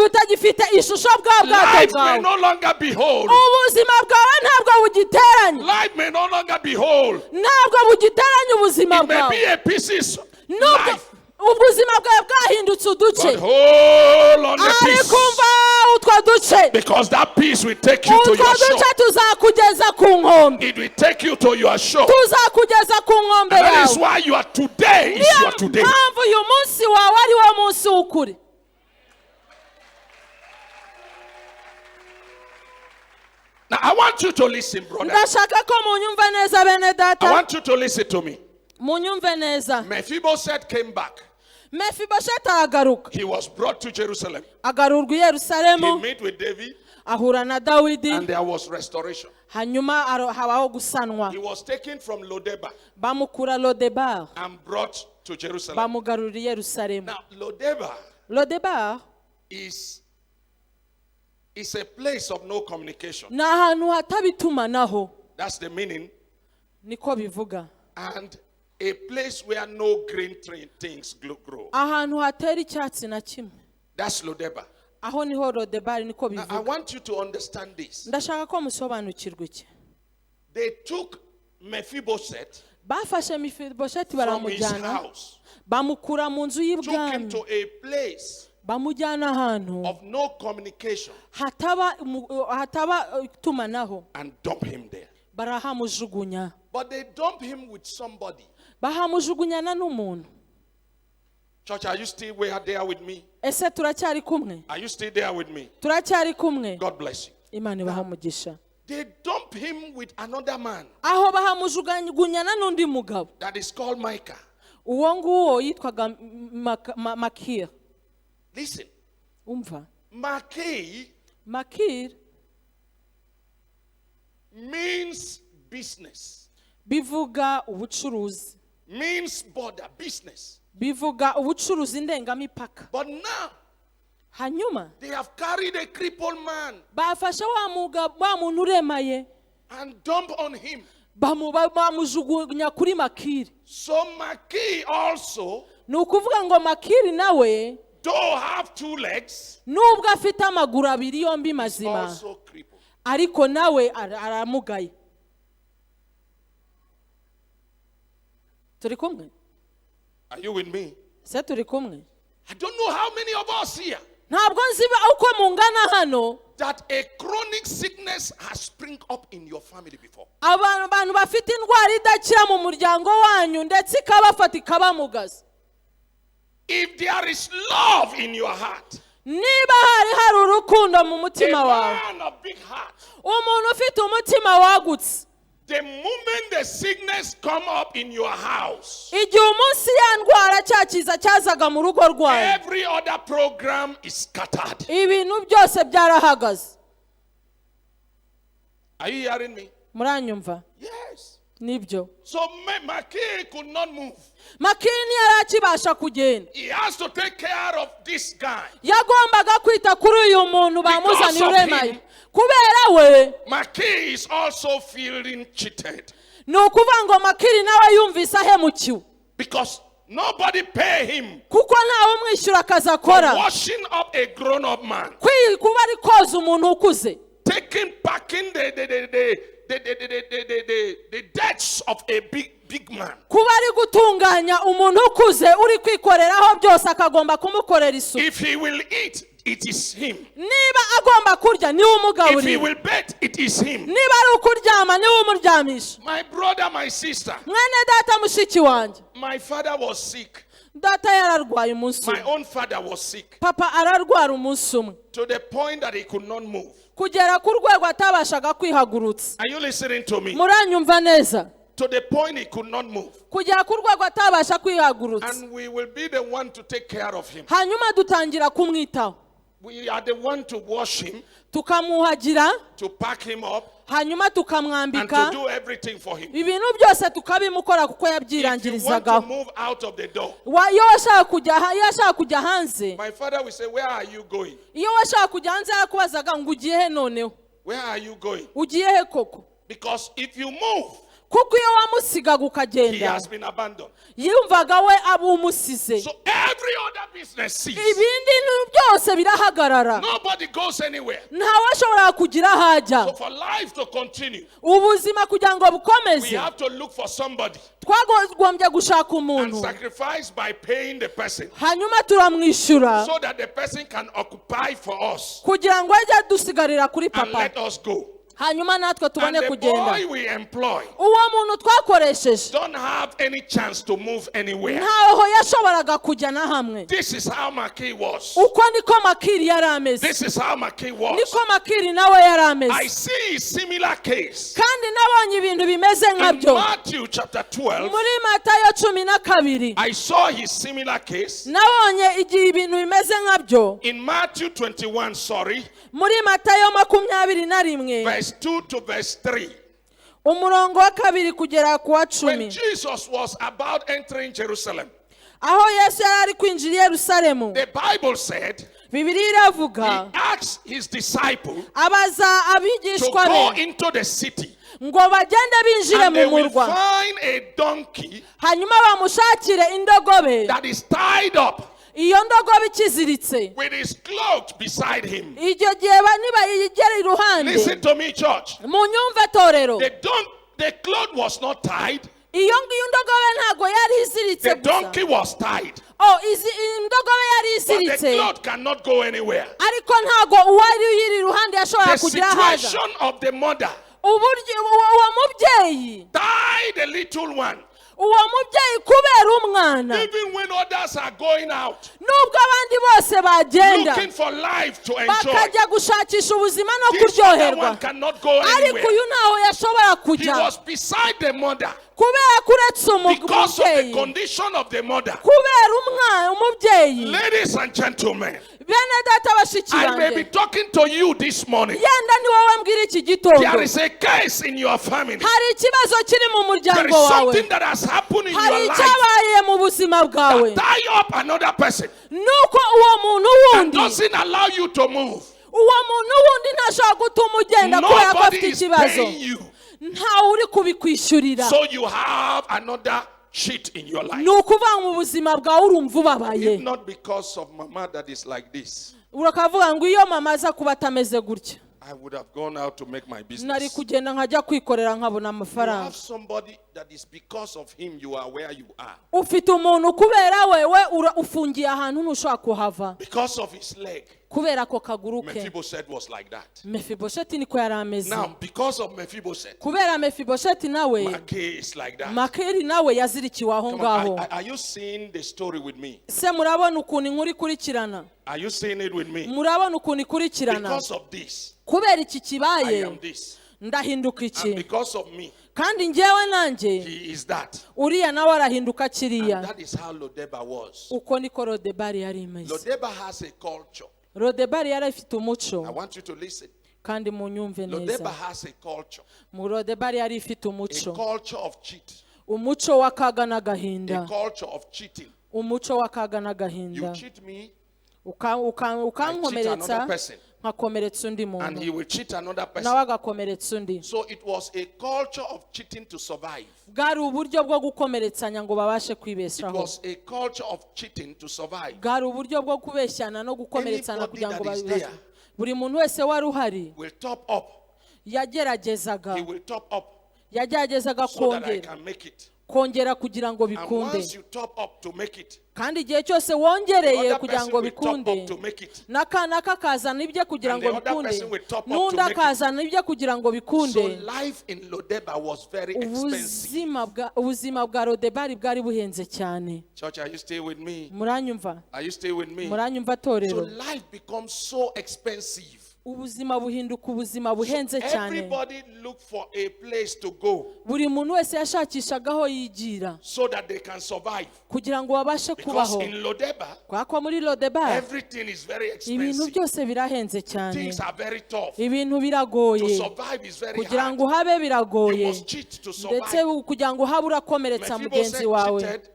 S2: utagifite ishusho bwa bwato
S1: Life may
S2: bwawe
S1: no longer be whole.
S2: ubuzima bwawe ntabwo bugiteranye
S1: Life may no longer be whole.
S2: ntabwo bugiteranye ubuzima
S1: It may
S2: bwawe
S1: be a pieces
S2: nubwo
S1: life.
S2: ubuzima bwawe bwahindutse uduce
S1: But hold on the
S2: ariko
S1: piece.
S2: umva utwo duce
S1: Because that piece will take you to
S2: utwo
S1: your
S2: duce
S1: shore.
S2: tuzakugeza ku nkombe
S1: It will take you to your shore.
S2: tuzakugeza ku nkombe
S1: And that is
S2: yawe
S1: why you are today is
S2: niyo
S1: your today.
S2: mpamvu uyu munsi wawe ari wo munsi w'ukuri
S1: Now I want you to listen, brother.
S2: ndashaka ko munyumve neza bene
S1: I
S2: data
S1: want you to listen to me.
S2: munyumve neza
S1: Mephibosheth came back.
S2: mefibosheti aragaruka
S1: He was brought to Jerusalem.
S2: agarurwa i
S1: He
S2: yerusalemu
S1: met with David
S2: ahura na dawidi
S1: and there was restoration.
S2: hanyuma habaho gusanwa
S1: He was taken from Lodebar
S2: bamukura lodebar
S1: and brought to Jerusalem.
S2: bamugarura i yerusalemu
S1: Now, Lodebar
S2: lodebar
S1: is a place of no communication.
S2: ni ahantu hataba itumanaho
S1: That's the meaning.
S2: niko bivuga
S1: And a place where no green things grow.
S2: ahantu hatera icyatsi na kimwe
S1: That's Lodebar.
S2: aho niho lodebar niko
S1: Now, I
S2: bivuga
S1: want you to understand this.
S2: ndashaka ko musobanukirwa iki
S1: They took Mephibosheth
S2: bafashe mefibosheti
S1: from his
S2: baramujyana
S1: house,
S2: bamukura mu nzu
S1: took him
S2: y'ibwami
S1: to a place
S2: bamujyana ahantu
S1: of no communication
S2: hataba itumanaho
S1: and dump him there.
S2: barahamujugunya
S1: But they dump him with somebody.
S2: bahamujugunyana n'umuntu
S1: Church, are you still there with me?
S2: ese turacyari kumwe
S1: Are you still there with me?
S2: turacyari kumwe
S1: God bless you.
S2: imana ibaha umugisha
S1: They dump him with another man
S2: aho bahamujugunyana n'undi mugabo
S1: that is called Micah.
S2: uwo nguwo yitwaga makir
S1: Listen,
S2: umva
S1: Makir
S2: makir
S1: means business,
S2: bivuga ubucuruzi
S1: means border, business.
S2: bivuga ubucuruzi ndengamipaka
S1: But now,
S2: hanyuma
S1: they have carried a crippled man
S2: bafashe wa muntu uremaye
S1: and dump on him.
S2: bamujugunya kuri makiri
S1: So Makir also,
S2: ni ukuvuga ngo makiri nawe
S1: though have 2 legs,
S2: nubwo afite amaguru abiri yombi mazima
S1: also crippled.
S2: ariko nawe aramugaye turi kumwe
S1: Are you with me?
S2: se turi kumwe
S1: I don't know how many of us here
S2: ntabwo nzi uko mungana hano
S1: that a chronic sickness has spring up in your family before.
S2: abantu bafite indwara idakira mu muryango wanyu ndetse ikabafata ikabamugaza
S1: If there is love in your heart,
S2: niba hari urukundo mu
S1: a
S2: mutima wawe
S1: man of big heart,
S2: umuntu ufite umutima wagutse
S1: the moment the sickness come up in your house,
S2: igihe umunsi ya ndwara cya kiza cyazaga mu rugo rwawe
S1: every other program is scattered.
S2: ibintu byose byarahagaze
S1: Are you hearing me?
S2: muranyumva
S1: Yes.
S2: nibyo.
S1: So Makiri could not move.
S2: Makiri ntiyari akibasha kugenda.
S1: He has to take care of this guy.
S2: Yagombaga kwita kuri uyu muntu bamuzaniye
S1: Because of
S2: uremaye.
S1: him.
S2: Kubera we
S1: Makiri is also feeling cheated.
S2: ni ukuvuga ngo Makiri nawe yumvise ahemukiwe.
S1: Because nobody pay him
S2: Kuko ntawe umwishyura akazi
S1: for
S2: akora.
S1: washing up a grown-up man.
S2: Kuba ari koza umuntu ukuze.
S1: Packing the debts of a big man.
S2: Kuba ari gutunganya umuntu ukuze uri kwikoreraho byose akagomba kumukorera isuku.
S1: If he will eat, it is him.
S2: Niba agomba kurya niwe
S1: If he
S2: umugaburira.
S1: will bet, it is him.
S2: Niba ari ukuryama niwe umuryamisha.
S1: My brother, my sister,
S2: Mwene data mushiki wanjye.
S1: my father was sick.
S2: Data yararwaye umunsi
S1: My
S2: umwe.
S1: own father was sick
S2: Papa ararwara umunsi umwe.
S1: to the point that he could not move.
S2: Kugera ku rwego atabashaga kwihagurutsa.
S1: Are you listening to me?
S2: Muranyumva neza.
S1: To the point he could not move.
S2: Kugera ku rwego atabasha kwihagurutsa.
S1: And we will be the one to take care of him.
S2: Hanyuma dutangira kumwitaho.
S1: We are the one to wash him,
S2: Tukamuhagira,
S1: to pack him up,
S2: hanyuma
S1: and to
S2: tukamwambika.
S1: do everything for him.
S2: Ibintu byose tukabimukora kuko
S1: If you want to
S2: yabyirangirizagaho.
S1: move out of the door,
S2: Iyo washaka kujya hanze.
S1: my father will say, where are you going?
S2: Iyo washaka kujya hanze yakubazaga ngo ugiye he noneho.
S1: Where are you going?
S2: Ugiye he koko.
S1: Because if you move,
S2: Kuko iyo wamusigaga
S1: he
S2: ukagenda.
S1: has been abandoned.
S2: Yumvaga we abumusize.
S1: So every other business ceases.
S2: Ibindi byose birahagarara.
S1: Nobody goes anywhere.
S2: Ntawe ashobora kugira
S1: So
S2: hajya.
S1: for life to continue,
S2: Ubuzima kugira ngo
S1: we
S2: bukomeze.
S1: have to look for somebody
S2: Twagombye gushaka
S1: and
S2: umuntu.
S1: sacrifice by paying the person
S2: Hanyuma turamwishyura.
S1: so that the person can occupy for us
S2: Kugira ngo ajye dusigarira kuri
S1: and
S2: papa.
S1: let us go.
S2: Hanyuma natwe
S1: And
S2: tubone
S1: the
S2: kugenda.
S1: boy we employ
S2: Uwo muntu twakoresheje.
S1: don't have any chance to move anywhere.
S2: Ntaho yashoboraga kujya na hamwe.
S1: This is how Maki was.
S2: Uko niko Makiri yari ameze.
S1: This is how Maki was.
S2: Niko Makiri nawe yari
S1: I
S2: ameze.
S1: see a similar case
S2: Kandi nabonye ibintu bimeze
S1: in
S2: nkabyo.
S1: Matthew chapter 12.
S2: Muri Matayo 12.
S1: I saw his similar case
S2: Nabonye igihe ibintu bimeze nkabyo.
S1: in Matthew 21,
S2: Muri Matayo 21.
S1: verse 2 to verse 3.
S2: Umurongo wa 2 kugera ku wa
S1: When
S2: 10.
S1: Jesus was about entering Jerusalem,
S2: Aho Yesu yari ari kwinjira i Yerusalemu.
S1: the Bible said
S2: Bibiliya
S1: he
S2: iravuga.
S1: asked his disciples
S2: Abaza
S1: to
S2: abigishwa
S1: go
S2: be
S1: into the city
S2: ngo bagende binjire
S1: and they
S2: mu
S1: will
S2: murwa.
S1: find a donkey
S2: Hanyuma bamushakire indogobe.
S1: that is tied up
S2: Iyo ndogobe ikiziritse.
S1: with his clothes beside him.
S2: Icyo gihe nibayigera iruhande.
S1: Listen to me, church.
S2: Munyumve torero.
S1: The cloth was not tied.
S2: Iyo ndogobe ntago yari iziritse
S1: The
S2: gusa.
S1: donkey was tied.
S2: Indogobe yari
S1: But the
S2: iziritse.
S1: cloth cannot go anywhere.
S2: Ariko ntago uwari uyiri iruhande yashobora
S1: The
S2: kugira haza.
S1: situation of the mother
S2: Uburyo uwo mubyeyi.
S1: tied the little one.
S2: Uwo mubyeyi kubera umwana.
S1: Even when others are going out,
S2: Nubwo abandi bose bagenda.
S1: looking for life to enjoy,
S2: Bakajya gushakisha ubuzima no
S1: this other one
S2: kuryoherwa.
S1: cannot go
S2: Ariko
S1: anywhere.
S2: uyu ntaho yashobora
S1: He
S2: kujya.
S1: was beside the mother
S2: Kubera kuretse
S1: because of the
S2: umubyeyi.
S1: condition of the mother.
S2: Kubera umubyeyi.
S1: Ladies and gentlemen,
S2: Bene data bashiki
S1: I may be
S2: banjye.
S1: talking to you this morning.
S2: Yenda ni wowe mbwira iki gitondo.
S1: There is a case in your family.
S2: Hari ikibazo kiri mu
S1: There is
S2: muryango
S1: something
S2: wawe.
S1: that has happened in
S2: Hari
S1: your life
S2: icyabaye mu buzima bwawe.
S1: that tie up another person
S2: Nuko uwo muntu
S1: and
S2: wundi.
S1: doesn't allow you to move.
S2: Uwo muntu wundi ntashobora gutuma ugenda kubera ko
S1: Nobody
S2: afite
S1: is
S2: ikibazo.
S1: paying you.
S2: Ntawe uri kubikwishyurira.
S1: So you have another cheat in your life.
S2: Ni ukuvuga mu buzima bwawe urumva ubabaye.
S1: If not because of mama that is like this,
S2: Urakavuga ngo iyo mama aza kuba atameze gutya.
S1: I would have gone out to make my
S2: Nari
S1: business.
S2: kugenda nkajya kwikorera nkabona
S1: You
S2: amafaranga.
S1: have somebody that is because of him you are where you are.
S2: Ufite umuntu kubera wewe ufungiye ahantu ntushobora kuhava.
S1: Because of his leg.
S2: Kubera ako kaguru ke.
S1: Mephibosheth was like that.
S2: Mephibosheti niko yari ameze.
S1: Now, because of Mephibosheth,
S2: Kubera Mephibosheti nawe.
S1: Makir is like that.
S2: Makiri nawe yazirikiwe aho
S1: Come on,
S2: ngaho.
S1: are you seeing the story with me?
S2: Se murabona ukuntu inkuru ikurikirana.
S1: Are you seeing it with me?
S2: Murabona ukuntu ikurikirana.
S1: Because of this,
S2: Kubera iki
S1: I
S2: kibaye
S1: am this.
S2: ndahinduka
S1: And
S2: iki.
S1: because of me,
S2: Kandi njyewe nanjye
S1: he is that.
S2: uriya nawe arahinduka
S1: And
S2: kiriya.
S1: that is how Lodeba was.
S2: Uko niko Rodebari yari imeze.
S1: Lodeba has a culture.
S2: Rodebari yari afite
S1: I
S2: umuco.
S1: want you to listen.
S2: kandi munyumve neza.
S1: Lodeba has a culture.
S2: Lodebari yari ifite
S1: A
S2: umuco,
S1: culture of cheat.
S2: umuco w'akaga
S1: A
S2: n'agahinda,
S1: culture of cheating.
S2: umuco w'akaga
S1: You
S2: n'agahinda.
S1: cheat me,
S2: Ukankomeretsa
S1: another person.
S2: nkakomeretsa undi
S1: and
S2: muntu,
S1: he will cheat another person.
S2: nawe agakomeretsa undi.
S1: So it was a culture of cheating to survive.
S2: Bwari uburyo bwo gukomeretsanya ngo babashe
S1: It
S2: kwibeshaho.
S1: was a culture of cheating to survive.
S2: Bwari uburyo bwo kubeshyana no gukomeretsana
S1: Anybody
S2: kugira ngo
S1: that is
S2: babibaze.
S1: there
S2: Buri muntu wese wari uhari
S1: will top up.
S2: yageragezaga
S1: He will top up
S2: yageragezaga
S1: so that I
S2: kongera
S1: can make it.
S2: kongera kugira ngo
S1: And
S2: bikunde,
S1: once you top up to make it,
S2: kandi igihe cyose
S1: the
S2: wongereye
S1: other
S2: kugira
S1: person
S2: ngo
S1: will top
S2: bikunde,
S1: up to make it.
S2: n'akana kakazana ibye kugira
S1: And
S2: ngo
S1: the other
S2: bikunde,
S1: person will top up to
S2: n'undi
S1: make it.
S2: akazana ibye kugira ngo
S1: So
S2: bikunde.
S1: life in Lodeba was very expensive.
S2: ubuzima bwa Lodebari bwari buhenze cyane.
S1: Church, are you still with me?
S2: Muranyumva?
S1: Are you still with me?
S2: Muranyumva
S1: So
S2: torero?
S1: life becomes so expensive.
S2: Ubuzima buhinduka ubuzima buhenze cyane.
S1: Everybody look for a place to go
S2: Buri muntu wese yashakishaga aho yigira
S1: so that they can survive.
S2: kugira ngo babashe
S1: Because
S2: kubaho.
S1: in Lodeba,
S2: Kwa muri Lodebari
S1: everything is very
S2: ibintu
S1: expensive.
S2: byose birahenze cyane,
S1: Things are very tough.
S2: ibintu
S1: To
S2: biragoye,
S1: survive is very
S2: kugira
S1: hard.
S2: ngo habe
S1: You
S2: biragoye,
S1: must cheat to
S2: ndetse
S1: survive.
S2: kugira ngo habe urakomeretsa mugenzi wawe.
S1: cheated.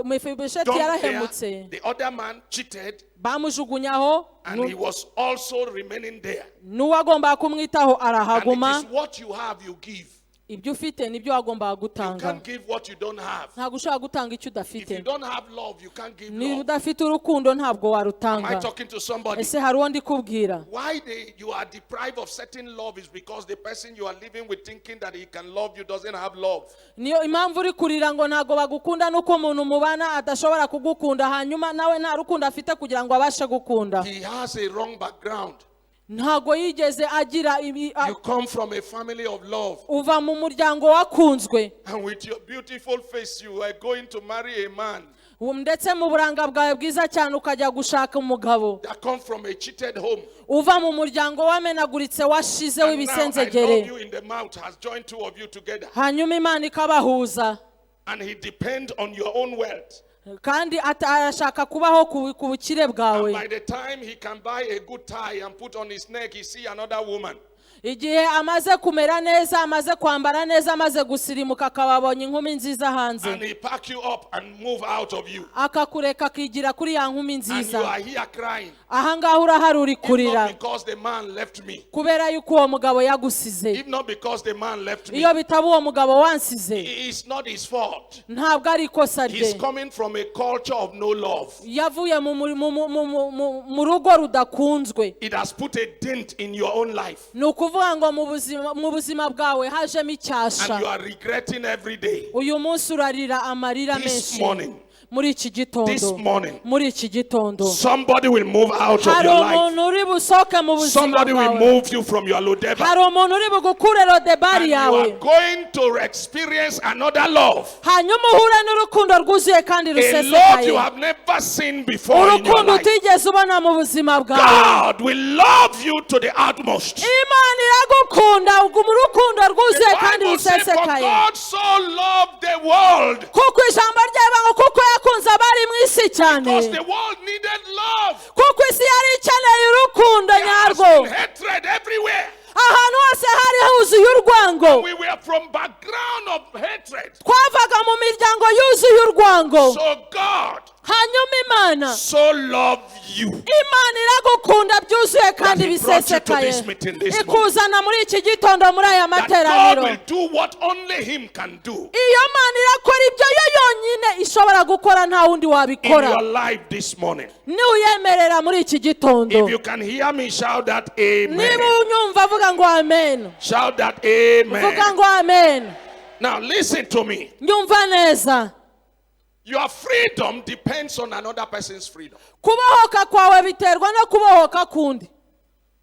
S2: Mefibosheti
S1: Don't
S2: yarahemutse,
S1: dare. The other man cheated
S2: bamujugunyaho,
S1: and he was also remaining there.
S2: n'uwagombaga kumwitaho
S1: And
S2: arahaguma.
S1: it is what you have you give.
S2: Ibyo ufite nibyo wagombaga
S1: You
S2: gutanga,
S1: can't give what you don't have.
S2: ntabwo ushobora gutanga icyo
S1: If you
S2: udafite.
S1: don't have love, you can't give
S2: Niba
S1: love.
S2: udafite urukundo ntabwo
S1: Am I
S2: warutanga.
S1: talking to somebody?
S2: Ese hari uwo ndi kubwira?
S1: Why you are deprived of certain love is because the person you are living with thinking that he can love you doesn't have love.
S2: Niyo impamvu uri kurira ngo ntabwo bagukunda, nuko umuntu mubana adashobora kugukunda, hanyuma nawe nta rukundo afite kugira ngo abashe gukunda.
S1: He has a wrong background.
S2: Ntabwo yigeze agira
S1: You come from a family of love.
S2: uva mu muryango wakunzwe,
S1: And with your beautiful face, you are going to marry a man
S2: ndetse mu buranga bwawe bwiza cyane ukajya gushaka umugabo
S1: that come from a cheated home.
S2: uva mu muryango wamenaguritse washizeho
S1: And now I love
S2: ibisenzegere,
S1: you in the mouth has joined two of you together.
S2: hanyuma Imana ikabahuza,
S1: And he depends on your own wealth.
S2: kandi arashaka kubaho ku bukire
S1: And
S2: bwawe.
S1: by the time he can buy a good tie and put on his neck, he see another woman.
S2: Igihe amaze kumera neza, amaze kwambara neza, amaze gusirimuka, akababonye inkumi nziza hanze,
S1: And he pack you up and move out of you.
S2: akakureka akigira kuri ya nkumi
S1: And you
S2: nziza.
S1: are here crying.
S2: Aha ngaha urahari uri
S1: If
S2: kurira
S1: not because the man left me.
S2: kubera yuko uwo mugabo yagusize.
S1: If not because the man left me.
S2: Iyo bitaba uwo mugabo wansize,
S1: It's not his fault.
S2: ntabwo ari ikosa
S1: He's
S2: rye.
S1: coming from a culture of no love.
S2: Yavuye mu rugo rudakunzwe.
S1: It has put a dent in your own life.
S2: Ni ukuvuga ngo mu buzima bwawe hajemo icyasha.
S1: And you are regretting every day.
S2: Uyu munsi urarira amarira
S1: This
S2: menshi.
S1: morning,
S2: Muri iki gitondo,
S1: this morning,
S2: muri iki gitondo
S1: somebody will move out of
S2: hari
S1: your life.
S2: umuntu uri busohoke mu buzima
S1: Somebody will
S2: bwawe.
S1: move you from your Lodeba.
S2: Hari umuntu uri bugukure Lodebari
S1: And you are
S2: yawe,
S1: going to experience another love.
S2: hanyuma uhure n'urukundo rwuzuye kandi
S1: A love you
S2: rusesekaye,
S1: have never seen before in your
S2: urukundo
S1: life.
S2: utigeze ubona mu buzima bwawe.
S1: God will love you to the utmost.
S2: Imana iragukunda mu rukundo
S1: The
S2: rwuzuye kandi
S1: Bible says, for
S2: rusesekaye,
S1: God so loved the world,
S2: kuko ijambo ryawe ngo kuko yakunze abari mu isi cyane,
S1: because the world needed love.
S2: kuko isi yari ikeneye urukundo
S1: There has
S2: nyarwo.
S1: been hatred everywhere.
S2: Ahantu hose hari huzuye urwango,
S1: We were from background of hatred.
S2: twavaga mu miryango yuzuye urwango.
S1: So God
S2: Hanyuma Imana
S1: so loved you.
S2: Imana iragukunda byuzuye kandi
S1: That he brought you to
S2: bisesekaye,
S1: this meeting this
S2: ikuzana muri iki gitondo muri aya
S1: That God
S2: materaniro.
S1: will do what only Him can do
S2: Iyo Mana irakora ibyo yo yonyine ishobora gukora, nta wundi
S1: in
S2: wabikora.
S1: your life this morning.
S2: Niuyemerera muri iki gitondo,
S1: If you can hear me, shout that amen.
S2: niba unyumva vuga ngo amen,
S1: Shout that
S2: vuga
S1: amen.
S2: ngo amen.
S1: Now listen to me.
S2: Nyumva neza,
S1: Your freedom depends on another person's freedom.
S2: kubohoka kwawe biterwa no kubohoka kundi.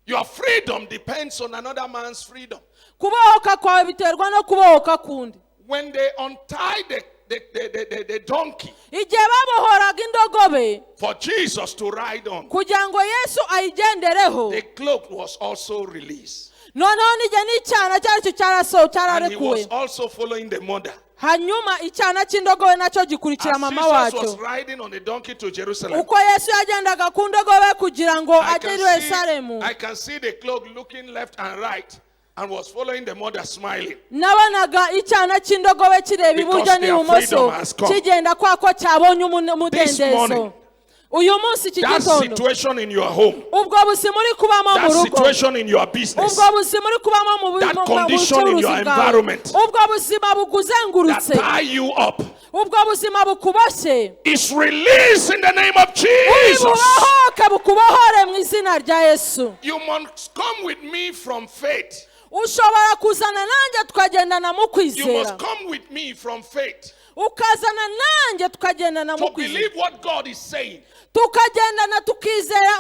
S1: Your freedom depends on another man's freedom.
S2: Kubohoka kwawe biterwa no kubohoka kundi.
S1: When they untied the donkey
S2: Igihe babohoraga indogobe
S1: for Jesus to ride on,
S2: kugira ngo Yesu ayigendereho,
S1: the cloak was also released.
S2: noneho n'igihe n'icyana cyari cyo
S1: And he was
S2: cyararekuwe,
S1: also following the mother.
S2: hanyuma icyana cy'indogobe nacyo gikurikira
S1: As
S2: mama
S1: Jesus
S2: wacyo.
S1: was riding on a donkey to Jerusalem,
S2: Uko Yesu yagendaga ku ndogobe kugira ngo ajye i Yerusalemu,
S1: I can see the cloak looking left and right and was following the mother smiling.
S2: nabonaga icyana cy'indogobe kireba iburyo n'ibumoso kigenda kwako cyabonye umudendezo. Uyu munsi iki
S1: That
S2: gitondo,
S1: situation in your home,
S2: ubwo buzima uri kubamo mu
S1: that
S2: rugo,
S1: situation in your business,
S2: ubwo buzima uri kubamo mu
S1: that condition in your
S2: bwawe,
S1: environment
S2: ubwo buzima
S1: that
S2: bukuzengurutse,
S1: tie you up
S2: ubwo buzima bukuboshye,
S1: is released in the name of Jesus.
S2: bubohoke bukubohore mu izina rya Yesu.
S1: You must come with me from faith.
S2: Ushobora kuzana nanjye tukagendana mu
S1: You
S2: kwizera,
S1: must come with me from faith
S2: ukazana nanjye tukagendana mu
S1: to
S2: kwizera,
S1: believe what God is saying.
S2: tukagendana tukizera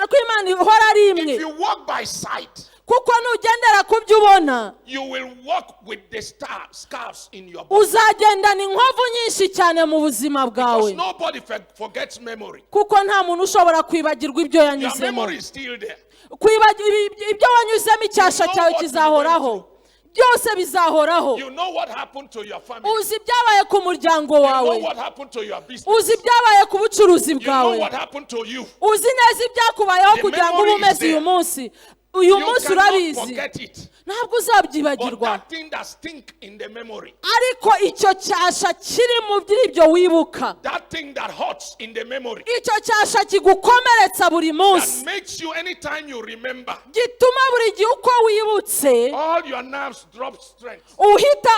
S2: ko Imana ihora ari
S1: If
S2: imwe,
S1: you walk by sight,
S2: kuko nugendera ku byo ubona
S1: you will walk with the scars in your body.
S2: uzagendana inkovu nyinshi cyane mu buzima
S1: Because
S2: bwawe,
S1: nobody forgets memory.
S2: kuko nta muntu ushobora kwibagirwa ibyo
S1: Your
S2: yanyuzemo.
S1: memory is still there.
S2: Ibyo wanyuzemo icyasha cyawe kizahoraho, byose bizahoraho.
S1: You know what happened to your family.
S2: Uzi ibyabaye ku muryango
S1: You know
S2: wawe,
S1: what happened to your business.
S2: uzi ibyabaye ku bucuruzi
S1: You know
S2: bwawe,
S1: what happened to you.
S2: uzi neza ibyakubayeho
S1: The
S2: kugira ngo
S1: memory
S2: ube umeze
S1: is there.
S2: uyu munsi. Uyu
S1: You
S2: munsi
S1: cannot
S2: urabizi,
S1: forget it.
S2: ntabwo
S1: But
S2: uzabyibagirwa,
S1: that thing that stink in the memory,
S2: ariko icyo cyasha kiri mu by'ibyo wibuka,
S1: that thing that hurts in the memory,
S2: icyo cyasha kigukomeretsa buri
S1: that
S2: munsi,
S1: makes you anytime you remember,
S2: gituma buri gihe uko wibutse
S1: all your nerves drop strength.
S2: uhita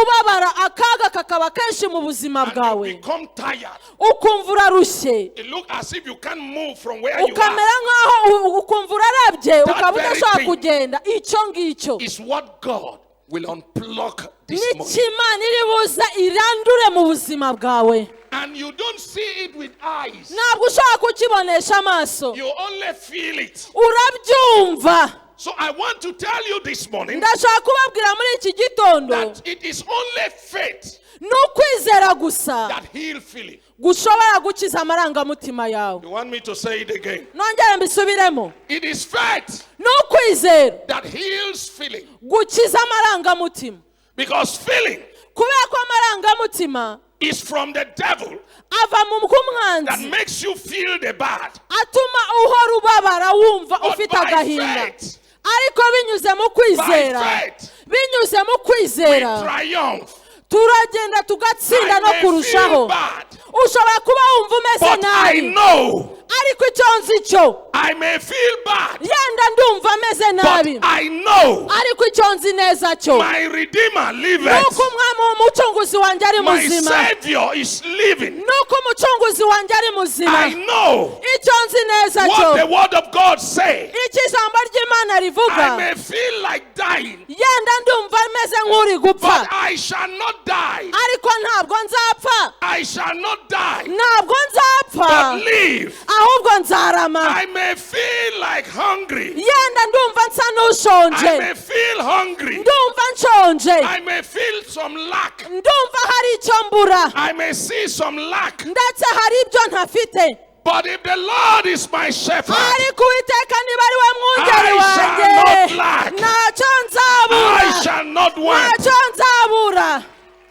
S2: ubabara, akaga kakaba kenshi mu buzima
S1: And you
S2: bwawe,
S1: become tired.
S2: ukumva urarushye,
S1: It looks as if you can't move from where you
S2: ukamera
S1: are.
S2: nk'aho ukumva urarabye, ukaba
S1: very
S2: udashobora
S1: thing
S2: kugenda. Icyo ngicyo
S1: Is what God will unplug this morning.
S2: n'ikimana iri buza irandure mu buzima bwawe,
S1: And you don't see it with eyes.
S2: ntabwo ushobora kukibonesha amaso,
S1: You only feel it.
S2: urabyumva.
S1: So I want to tell you this morning
S2: Ndashaka kubabwira muri iki gitondo,
S1: that it is only faith
S2: ni ukwizera gusa
S1: that heal feeling.
S2: gushobora gukiza amarangamutima yawe.
S1: You want me to say it again?
S2: Nongere mbisubiremo,
S1: It is faith
S2: ni ukwizera
S1: that heals feeling.
S2: gukiza amarangamutima,
S1: Because feeling
S2: kubera ko amarangamutima
S1: is from the devil
S2: ava mu
S1: that
S2: bw'umwanzi,
S1: makes you feel the bad.
S2: atuma uhora ubabara wumva
S1: But
S2: ufite
S1: by
S2: agahinda,
S1: faith,
S2: ariko binyuze mu
S1: by
S2: kwizera,
S1: faith,
S2: binyuze mu
S1: we
S2: kwizera
S1: triumph.
S2: turagenda tugatsinda
S1: I
S2: no
S1: may feel
S2: kurushaho.
S1: bad,
S2: Ushobora kuba wumva umeze
S1: but I
S2: nabi,
S1: know
S2: ariko icyo nzi cyo,
S1: I may feel bad,
S2: yenda ndumva ameze
S1: but
S2: nabi,
S1: I know
S2: ariko icyo nzi neza cyo,
S1: my Redeemer liveth.
S2: nuko umwami umucunguzi wanjye ari
S1: My
S2: muzima,
S1: Savior is living.
S2: nuko umucunguzi wanjye ari muzima.
S1: I know
S2: Icyo nzi neza
S1: what
S2: cyo,
S1: the Word of God says.
S2: icyo ijambo ry'Imana rivuga,
S1: I may feel like dying,
S2: yenda ndumva ameze nk'uri gupfa,
S1: but I shall not die.
S2: ariko ntabwo nzapfa,
S1: I shall not die,
S2: ntabwo nzapfa,
S1: but live.
S2: ahubwo nzarama.
S1: I may feel like hungry.
S2: Yenda ndumva nsa n'ushonje,
S1: I may feel hungry.
S2: ndumva nshonje,
S1: I may feel some lack.
S2: ndumva hari icyo mbura,
S1: I may see some lack.
S2: ndetse hari ibyo ntafite,
S1: But if the Lord is my shepherd,
S2: ariko Uwiteka niba ari we mwungeri
S1: I shall
S2: wanjye,
S1: not lack.
S2: ntacyo nzabura,
S1: I shall not want.
S2: ntacyo nzabura.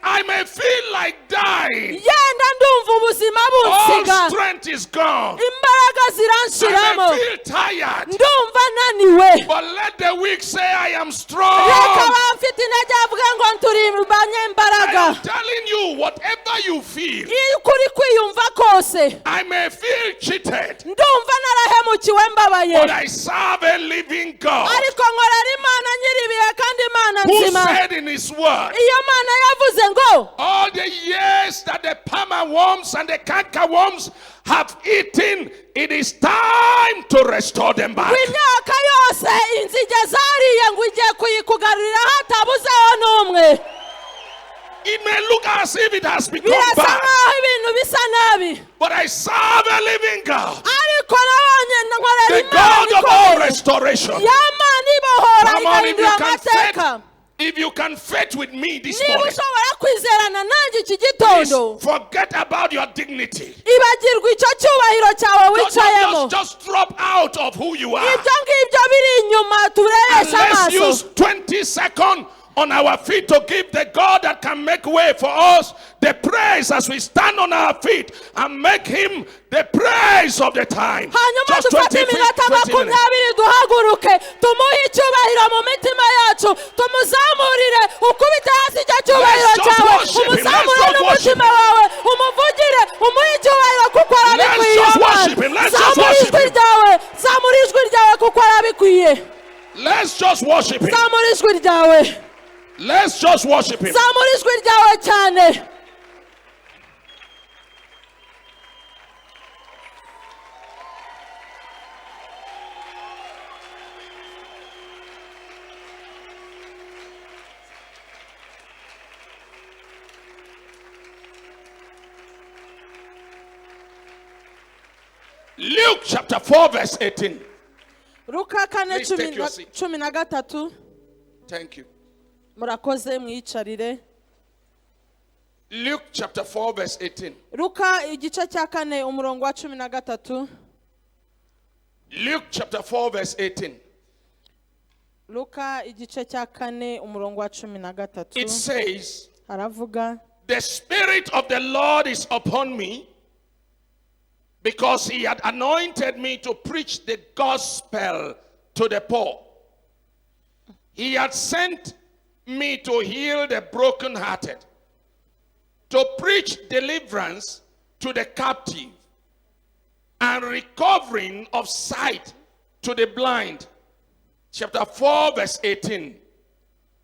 S1: I may feel like dying.
S2: Yenda ndumva ubuzima bunsiga,
S1: All strength is gone.
S2: imbaraga
S1: I
S2: ziranshiramo,
S1: may feel tired.
S2: ndumva naniwe.
S1: But let the weak say, I am
S2: Reka
S1: strong.
S2: abafite intege bavuge ngo turi
S1: I
S2: banyembaraga.
S1: am telling you, whatever you feel,
S2: Iyo ukuri kwiyumva kose,
S1: I may feel cheated,
S2: ndumva narahemukiwe mbabaye,
S1: but I serve a living God
S2: ariko nkorera Imana nyiribihe kandi Imana
S1: who
S2: nzima.
S1: said in His word,
S2: Iyo Mana yavuze ngo
S1: all the years that the palmer worms and the canker worms have eaten, it is time to restore them back.
S2: imyaka yose inzige zariye ngo igiye kuyikugarurira hatabuzeho n'umwe.
S1: It may look as if it has become
S2: Birasa
S1: bad,
S2: nkaho ibintu bisa nabi,
S1: but I serve a living God,
S2: ariko nabonye nkorera
S1: the
S2: Imana
S1: God of all
S2: ikomeye.
S1: restoration.
S2: Ya Mana ibohora
S1: Come on, if you
S2: igahindura
S1: can
S2: amateka.
S1: faith, if you can faith with me this
S2: Niba
S1: morning,
S2: ushobora kwizerana nanjye iki
S1: please
S2: gitondo,
S1: forget about your dignity.
S2: ibagirwa icyo cyubahiro cyawe wicayemo.
S1: Just drop out of who you are.
S2: Ibyo ngibyo biri inyuma
S1: And
S2: turebesha
S1: let's
S2: amaso.
S1: use 20 seconds on our feet to give the God that can make way for us the praise as we stand on our feet and make him the praise of the time.
S2: hanyuma
S1: Just
S2: dufate
S1: 20
S2: iminota
S1: 20 minutes.
S2: 20 duhaguruke tumuhe icyubahiro mu mitima yacu tumuzamurire ukubite hasi icyo cyubahiro
S1: Let's just
S2: cyawe
S1: worship him.
S2: umuzamure
S1: Let's just worship
S2: n'umutima wawe umuvugire umuhe icyubahiro kuko arabikwiye
S1: just worship him. Let's just
S2: zamura
S1: worship
S2: ijwi
S1: him.
S2: ryawe zamura ijwi ryawe kuko arabikwiye
S1: Let's just worship him.
S2: zamura ijwi ryawe
S1: Let's just worship him.
S2: zamura ijwi ryawe cyane.
S1: Luke chapter 4 verse 18.
S2: Luka 4
S1: Please take your seat.
S2: 13
S1: Thank you.
S2: murakoze mwiyicarire.
S1: Luke chapter 4 verse 18.
S2: Luka igice cya 4 umurongo wa 13.
S1: Luke chapter 4 verse 18.
S2: Luka igice cya 4 umurongo wa 13.
S1: It says,
S2: Haravuga
S1: the Spirit of the Lord is upon me, because he had anointed me to preach the gospel to the poor. He had sent me to heal the brokenhearted, to preach deliverance to the captive, and recovering of sight to the blind. Chapter 4 verse 18.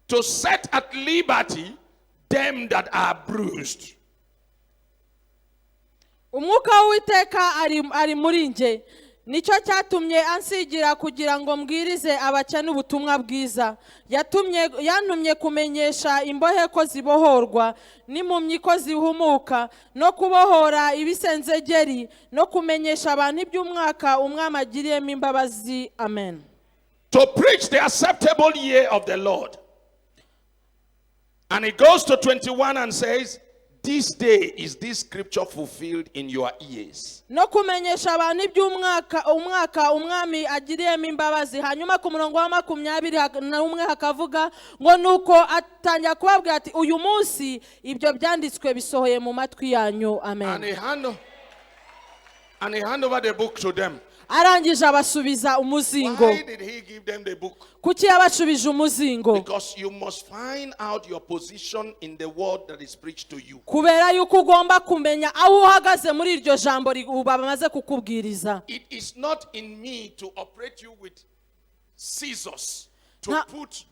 S1: To set at liberty them that are bruised.
S2: umwuka w'Uwiteka ari muri nje nicyo cyatumye ansigira kugira ngo mbwirize abakene ubutumwa bwiza. yantumye kumenyesha imbohe ko zibohorwa n'impumyi ko zihumuka no kubohora ibisenzegeri no kumenyesha abantu iby'umwaka umwami agiriyemo imbabazi. Amen.
S1: To preach the acceptable year of the Lord. And it goes to 21 and says, this day is this scripture fulfilled in your ears.
S2: No kumenyesha abantu iby'umwaka umwami agiriyemo imbabazi. Hanyuma ku murongo wa 21 hakavuga ngo nuko atangira kubabwira ati uyu munsi ibyo byanditswe bisohoye mu matwi yanyu. Amen.
S1: And he hand over the book to them.
S2: Arangije abasubiza umuzingo.
S1: Why did he give them the book?
S2: Kuki yabashubije umuzingo?
S1: Because you must find out your position in the word that is preached to you.
S2: Kubera yuko ugomba kumenya aho uhagaze muri iryo jambo bamaze kukubwiriza.
S1: It is not in me to operate you with scissors to put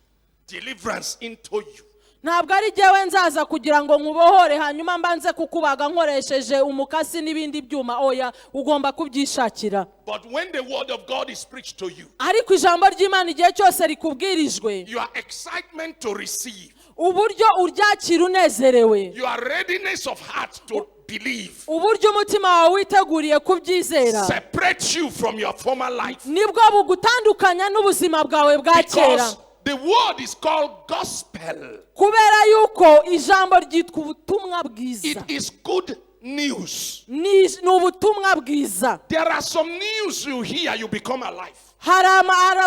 S1: deliverance into you.
S2: Ntabwo ari jyewe nzaza kugira ngo nkubohore hanyuma mbanze kukubaga nkoresheje umukasi n'ibindi byuma. Oya, ugomba kubyishakira.
S1: But when the word of God is preached to you,
S2: ariko ijambo ry'Imana igihe cyose rikubwirijwe,
S1: your excitement to receive,
S2: uburyo uryakira unezerewe,
S1: your readiness of heart to believe,
S2: uburyo umutima wawe witeguriye kubyizera,
S1: separates you from your former life.
S2: nibwo bugutandukanya n'ubuzima bwawe bwa kera.
S1: Because the word is called gospel.
S2: Kubera yuko ijambo ryitwa ubutumwa bwiza.
S1: It is good news.
S2: Ni ubutumwa bwiza.
S1: There are some news you hear, you become alive.
S2: Hari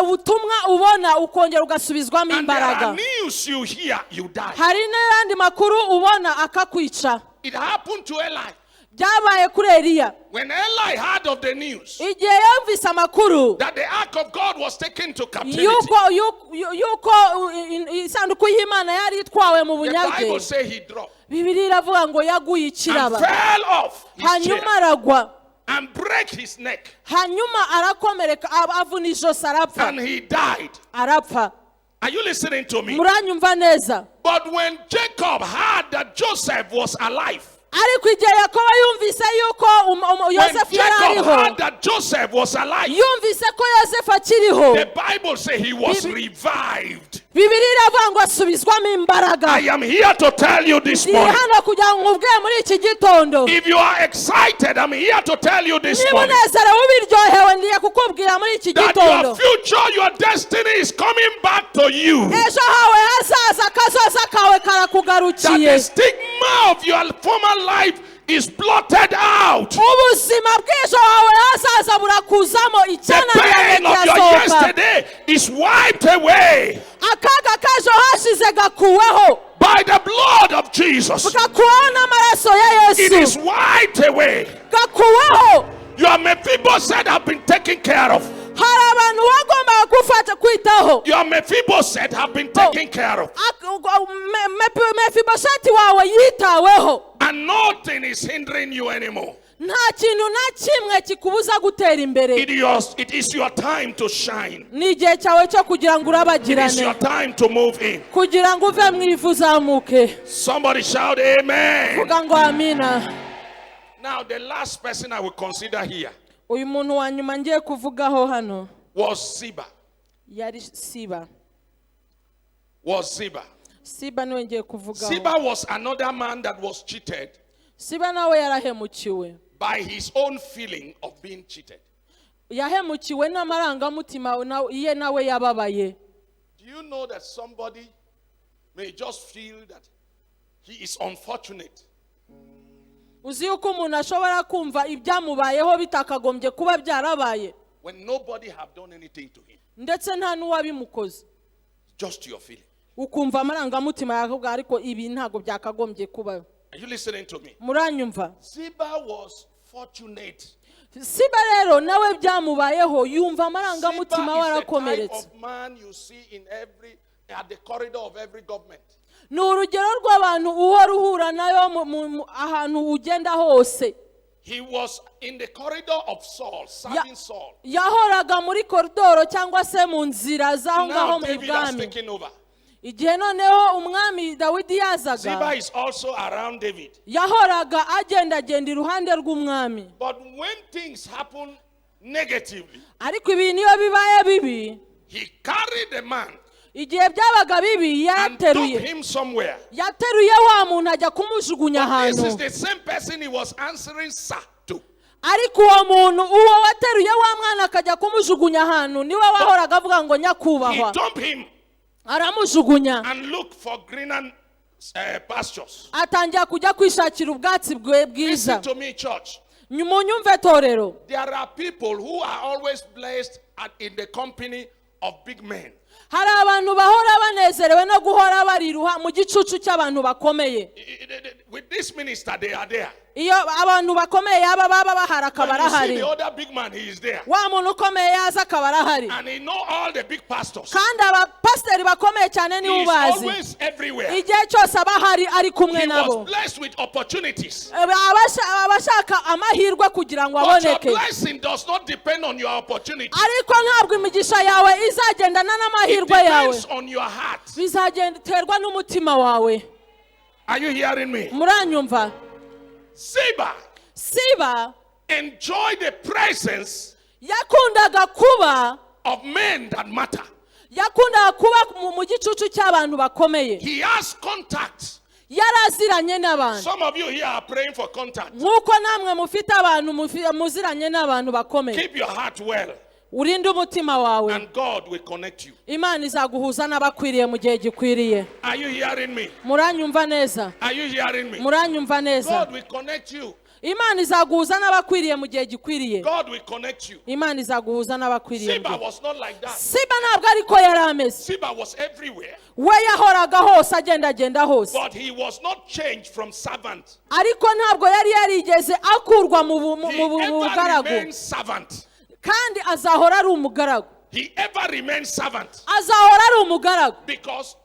S2: ubutumwa ubona ukongera ugasubizwamo
S1: And there
S2: imbaraga.
S1: are news you hear, you die.
S2: Hari n'ayandi makuru ubona akakwica.
S1: It happened to Eli.
S2: Byabaye kuri Eliya.
S1: When Eli heard of the news
S2: Igihe yumvise amakuru
S1: that the ark of God was taken to captivity,
S2: yuko isanduku y'Imana yari itwawe mu
S1: the Bible
S2: bunyage,
S1: says he dropped
S2: Bibiliya iravuga ngo yaguye
S1: and
S2: ikiraba
S1: fell off his chair
S2: hanyuma aragwa
S1: and break his neck,
S2: hanyuma arakomereka avuna ijosi arapfa.
S1: and he died.
S2: Arapfa.
S1: Are you listening to me?
S2: Muranyumva neza?
S1: But when Jacob heard that Joseph was alive,
S2: ariko igihe Yakobo yumvise yuko
S1: when
S2: Yosefu yari
S1: Jacob
S2: ariho,
S1: heard that Joseph was alive,
S2: yumvise ko Yosefu akiriho,
S1: the Bible says he was revived.
S2: Bibiliya iravuga ngo asubizwamo imbaraga.
S1: I am here to tell you this
S2: Ndi
S1: morning.
S2: hano kugira ngo nkubwire muri iki gitondo,
S1: If you are excited, I'm here to tell you this
S2: niba
S1: morning
S2: unezerewe ubiryohewe ndiye kukubwira muri iki
S1: that
S2: gitondo,
S1: your future, your destiny is coming back to you.
S2: ejo hawe hazaza kazoza kawe
S1: That
S2: karakugarukiye.
S1: the stigma of your former life is blotted out.
S2: ubuzima bw'ejo hawe hazaza burakuzamo
S1: The
S2: icyananiranye
S1: pain of your
S2: kirasohoka
S1: yesterday is wiped away
S2: akaga k'ejo hashize gakuweho
S1: by the blood of Jesus.
S2: gakuweho n'amaraso ya
S1: It is
S2: yesu
S1: wiped away.
S2: gakuweho
S1: Your Mephibosheth have been taken care of.
S2: hari abantu bagombaga gufata kwitaho
S1: Your Mephibosheth have been taken care of.
S2: mefibosheti wawe yitaweho
S1: And nothing is hindering you anymore.
S2: nta kintu na kimwe kikubuza gutera imbere
S1: It is your time to shine.
S2: ni igihe cyawe cyo kugira ngo
S1: It is
S2: urabagirane
S1: your time to move in.
S2: kugira ngo uve mu ivu uzamuke
S1: Somebody shout amen.
S2: vuga ngo amina.
S1: Now the last person I will consider here
S2: uyu muntu wa nyuma ngiye kuvugaho hano
S1: was Ziba.
S2: yari siba siba niwe ngiye kuvugaho.
S1: Ziba was another man that was cheated
S2: siba nawe yarahemukiwe
S1: by his own feeling of being cheated.
S2: yahemukiwe n'amarangamutima ye nawe yababaye.
S1: Do you know that somebody may just feel that he is unfortunate?
S2: uzi yuko umuntu ashobora kumva ibyamubayeho bitakagombye kuba byarabaye
S1: When nobody have done anything to him.
S2: ndetse nta n'uwabimukoze
S1: Just your feeling.
S2: ukumva amarangamutima yakubwa ariko ibi ntago byakagombye kubaho.
S1: Are you listening to me?
S2: muranyumva?
S1: Ziba was fortunate.
S2: siba rero nawe byamubayeho yumva amarangamutima
S1: Ziba is the type
S2: warakomeretse.
S1: of man you see at the corridor of every government.
S2: ni urugero rw'abantu uhora uhura nayo ahantu ugenda hose.
S1: He was in the corridor of Saul, serving Saul.
S2: yahoraga muri koridoro cyangwa se mu nzira z'aho ngaho
S1: Now
S2: mu
S1: David has
S2: bwami.
S1: taken over.
S2: igihe noneho umwami dawidi yazaga
S1: Ziba is also around David.
S2: yahoraga agendagenda iruhande rw'umwami.
S1: But when things happen negatively,
S2: ariko ibintu iyo bibaye bibi
S1: he carried the man
S2: igihe byabaga bibi
S1: and took
S2: yarateruye
S1: him somewhere.
S2: yateruye wa muntu ajya kumujugunya
S1: But this is
S2: ahantu.
S1: the same person he was answering sir to.
S2: ariko uwo muntu uwo wateruye wa mwana akajya kumujugunya ahantu niwe wahoraga avuga ngo
S1: He
S2: nyakubahwa.
S1: dumped him
S2: aramujugunya
S1: and looked for greener pastures.
S2: atangira kujya kwishakira ubwatsi bwiza.
S1: Listen to me, church.
S2: munyumve torero,
S1: There are people who are always blessed in the company of big men.
S2: hari abantu bahora banezerewe no guhora bari mu gicucu cy'abantu bakomeye.
S1: With this minister, they are there.
S2: iyo abantu bakomeye yaba baba bahari akaba
S1: When you see
S2: arahari,
S1: the other big man, he is there.
S2: wa muntu ukomeye yaza akaba arahari,
S1: And he know all the big pastors.
S2: kandi abapasiteri bakomeye cyane
S1: He
S2: niwe
S1: is
S2: ubazi.
S1: always everywhere.
S2: igihe cyose aba ahari ari kumwe
S1: He
S2: nabo.
S1: was blessed with opportunities.
S2: abashaka amahirwe kugira ngo
S1: But your
S2: aboneke,
S1: blessing does not depend on your opportunity.
S2: ariko ntabwo imigisha yawe izagendana
S1: It
S2: n'amahirwe yawe,
S1: depends on your heart.
S2: bizagenderwa n'umutima wawe.
S1: Are you hearing me?
S2: muranyumva?
S1: Ziba
S2: siba
S1: enjoyed the presence
S2: yakundaga kuba
S1: of men that matter.
S2: yakundaga kuba mu gicucu cy'abantu bakomeye.
S1: He has contacts.
S2: yaraziranye n'abantu
S1: Some of you here are praying for contact.
S2: nk'uko namwe mufite abantu muziranye n'abantu bakomeye.
S1: Keep your heart well,
S2: urinde umutima wawe,
S1: and God will connect you.
S2: imana izaguhuza n'abakwiriye mu gihe gikwiriye.
S1: Are you hearing me?
S2: muranyumva neza?
S1: Are you hearing me?
S2: muranyumva neza?
S1: God will connect you.
S2: imana izaguhuza n'abakwiriye mu gihe gikwiriye.
S1: God will connect you.
S2: imana izaguhuza n'abakwiriye.
S1: Ziba was not like that.
S2: siba ntabwo ariko yari ameze.
S1: Ziba was everywhere,
S2: we yahoraga hose, agendagenda hose,
S1: but he was not changed from servant.
S2: ariko ntabwo yari yarigeze akurwa mu
S1: He ever
S2: bugaragu,
S1: remained servant.
S2: kandi azahora ari umugaragu.
S1: He ever remained servant
S2: azahora ari umugaragu
S1: because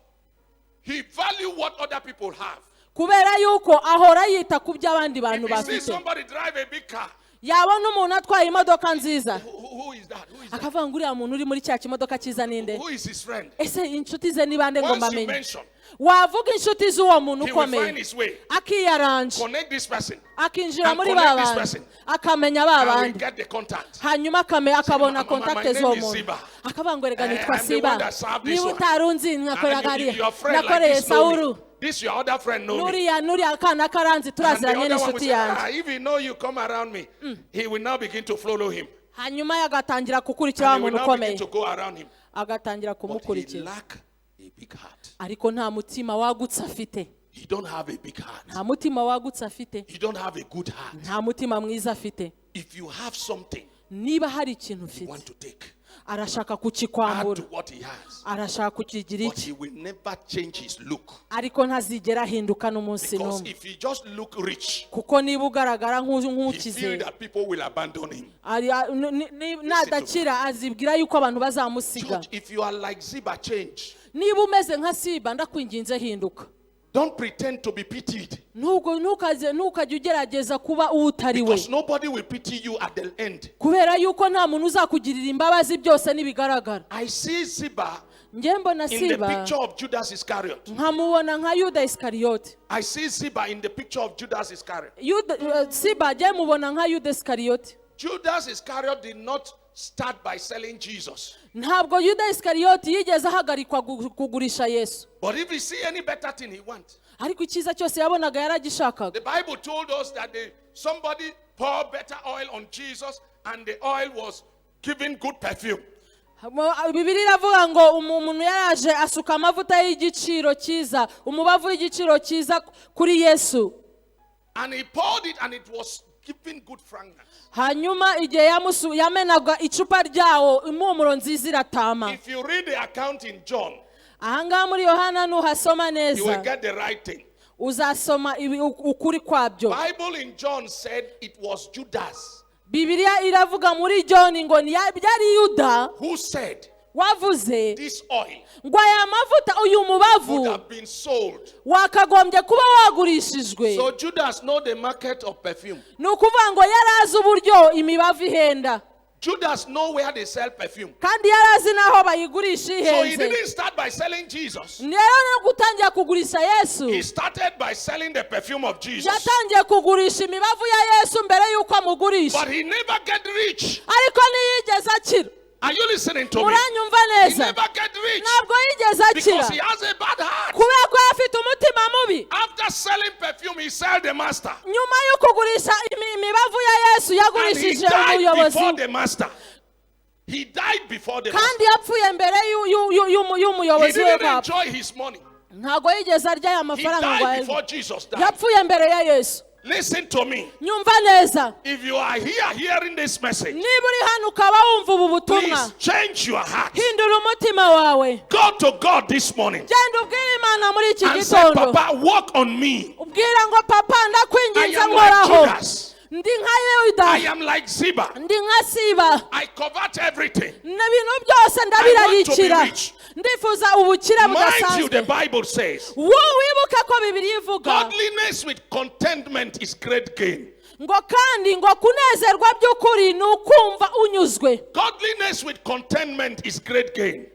S1: he valued what other people have.
S2: kubera yuko ahora yita ku byo abandi
S1: If
S2: bantu
S1: he sees
S2: bafite.
S1: somebody drive a big car,
S2: yabona umuntu atwaye imodoka nziza
S1: who is that? Who is that?
S2: akavuga ngo uriya muntu uri muri cya kimodoka cyiza ninde?
S1: Who is his friend?
S2: ese inshuti ze ni bande ngo
S1: Once you
S2: mbamenye?
S1: mention,
S2: wavuga inshuti z'uwo muntu
S1: he will find
S2: ukomeye,
S1: his way.
S2: akiyaranje,
S1: Connect this person
S2: akinjira
S1: and
S2: muri
S1: connect
S2: ba
S1: this
S2: bandi,
S1: person.
S2: akamenya ba
S1: and we
S2: bandi,
S1: get the contact.
S2: hanyuma akabona
S1: my
S2: kontakte
S1: name
S2: z'uwo
S1: is
S2: muntu,
S1: Ziba.
S2: akavuga ngo rega nitwa
S1: I'm the
S2: siba,
S1: one that served this
S2: niba
S1: one.
S2: utarunzi nakoreraga
S1: And
S2: hariya,
S1: your friend like
S2: nakoreye
S1: this know me.
S2: sawuru,
S1: This your other friend know me.
S2: nuriya akana karanzi
S1: And the
S2: turaziranye
S1: other one will
S2: n'inshuti
S1: say,
S2: yanjye.
S1: if he know you come around me, he will now begin to follow him.
S2: hanyuma agatangira gukurikira wa
S1: And he will
S2: muntu
S1: now begin
S2: ukomeye,
S1: to go around him.
S2: agatangira
S1: But he
S2: kumukurikira,
S1: lack a big heart.
S2: ariko nta mutima wagutse afite.
S1: You don't have a big heart.
S2: nta mutima wagutse afite,
S1: You don't have a good heart.
S2: nta mutima mwiza afite.
S1: If you have something
S2: Niba hari ikintu
S1: you
S2: ufite
S1: want to take,
S2: arashaka
S1: add
S2: kukikwambura,
S1: to what he has.
S2: arashaka kukigira
S1: But
S2: iki,
S1: he will never change his look.
S2: ariko ntazigera ahinduka n'umunsi
S1: Because
S2: n'umwe.
S1: if he just look rich,
S2: Kuko niba ugaragara
S1: he feel
S2: nk'ukize,
S1: that people will abandon him.
S2: nadakira azibwira yuko abantu bazamusiga.
S1: Church, if you are like Ziba, change.
S2: Niba umeze nka Siba, ndakwinginze hinduka.
S1: Don't pretend to be pitied.
S2: Ntukajye ugerageza kuba uwo utari we,
S1: Because nobody will pity you at the end.
S2: kubera yuko nta muntu uzakugirira imbabazi byose nibigaragara.
S1: I see Ziba
S2: Njye mbona
S1: in the
S2: Siba
S1: picture of Judas Iscariot.
S2: nkamubona nka Yuda Iskariyoti.
S1: I see Ziba in the picture of Judas Iscariot.
S2: Siba njye mubona nka Yuda Iskariyoti.
S1: Judas Iscariot did not start by selling Jesus.
S2: Ntabwo Yuda Iskariyoti yigeze ahagarikwa kugurisha Yesu,
S1: But if he see any better thing he wants.
S2: ariko icyiza cyose yabonaga yaragishakaga.
S1: The Bible told us that somebody poured better oil on Jesus and the oil was giving good perfume.
S2: Bibiliya iravuga ngo umuntu yaraje asuka amavuta y'igiciro cyiza, umubavu w'igiciro cyiza kuri Yesu,
S1: And he poured it and it was giving good fragrance.
S2: hanyuma igihe yamenaga icupa ryawo impumuro nziza iratama.
S1: If you read the account in John,
S2: Ahangaha muri Yohana nuhasoma
S1: you will
S2: neza
S1: get the right thing.
S2: uzasoma ukuri kwabyo.
S1: Bible in John said it was Judas
S2: Bibiliya iravuga muri John ngo byari Yuda
S1: who said
S2: wavuze
S1: this oil
S2: ngo aya mavuta uyu
S1: would
S2: mubavu
S1: have been sold.
S2: wakagombye kuba wagurishijwe.
S1: So Judas know the market of perfume.
S2: Ni ukuvuga ngo yari azi uburyo imibavu ihenda,
S1: Judas know where they sell perfume.
S2: kandi yari azi n'aho bayigurisha
S1: So he
S2: ihenze.
S1: didn't start by selling Jesus.
S2: Rero no gutangira kugurisha Yesu,
S1: He started by selling the perfume of Jesus.
S2: yatangiye kugurisha imibavu ya Yesu mbere yuko amugurisha,
S1: But he never get rich.
S2: ariko ntiyigeze akira.
S1: Are you listening to me?
S2: Muranyumva
S1: He
S2: neza?
S1: never get rich
S2: Ntabwo yigeze akira
S1: because he has a bad heart.
S2: kubera ko afite umutima mubi.
S1: After selling perfume, he sell the master.
S2: Nyuma yo kugurisha imibavu ya Yesu
S1: And he
S2: yagurishije
S1: died
S2: umuyobozi,
S1: before the master. He died before the master.
S2: kandi yapfuye mbere
S1: He
S2: y'umuyobozi we
S1: didn't
S2: bwabo.
S1: enjoy his money.
S2: Ntabwo yigeze arya aya
S1: He
S2: mafaranga ngo
S1: died
S2: ayarye.
S1: before Jesus died.
S2: Yapfuye mbere ya Yesu.
S1: Listen to me.
S2: Nyumva neza,
S1: If you are here hearing this message,
S2: niba uri hano ukaba wumva ubu butumwa,
S1: please change your heart.
S2: hindura umutima wawe,
S1: Go to God this morning
S2: genda ubwire Imana muri iki
S1: and say,
S2: gitondo,
S1: Papa, walk on me.
S2: ubwira ngo papa
S1: I
S2: ndakwinginze
S1: am like
S2: nkoraho,
S1: Judas.
S2: ndi nka Yuda,
S1: I am like Ziba.
S2: ndi nka Siba,
S1: I covet everything.
S2: ibintu byose ndabirarikira,
S1: rich.
S2: ndifuza ubukire
S1: Mind you,
S2: budasanzwe.
S1: the Bible says,
S2: Wowe wibuke ko Bibiliya ivuga
S1: godliness with contentment is great gain.
S2: ngo kandi ngo kunezerwa by'ukuri ni ukumva unyuzwe,
S1: Godliness with contentment is great gain.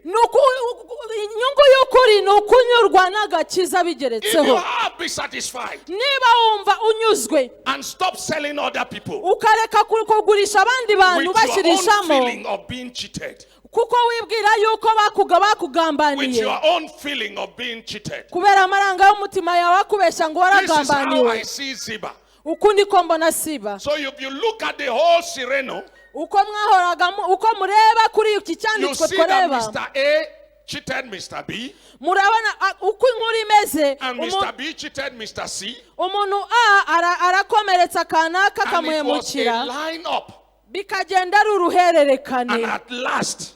S2: inyungu y'ukuri ni ukunyurwa n'agakiza
S1: If you
S2: bigeretseho.
S1: have, be satisfied
S2: Niba wumva unyuzwe
S1: and stop selling other people
S2: ukareka kugurisha abandi bantu
S1: with your own
S2: bashyirishamo,
S1: feeling of being cheated.
S2: kuko wibwira yuko
S1: With
S2: bakugambaniye,
S1: your own feeling of being cheated.
S2: kubera amaranga y'umutima yawe akubeshya ngo
S1: This is how I
S2: waragambaniwe.
S1: see Ziba.
S2: Uku niko mbona Siba.
S1: So if you look at the whole Cyrano,
S2: Uko mwahoraga uko mureba kuri iki
S1: you
S2: cyanditswe
S1: see that
S2: twareba,
S1: Mr. A cheated Mr. B,
S2: murabona uko inkuru imeze.
S1: and Mr. B cheated Mr. C,
S2: Umuntu arakomeretsa kanaka
S1: and it was a
S2: kamuhemukira,
S1: line up.
S2: bikagenda ari uruhererekane,
S1: And at last,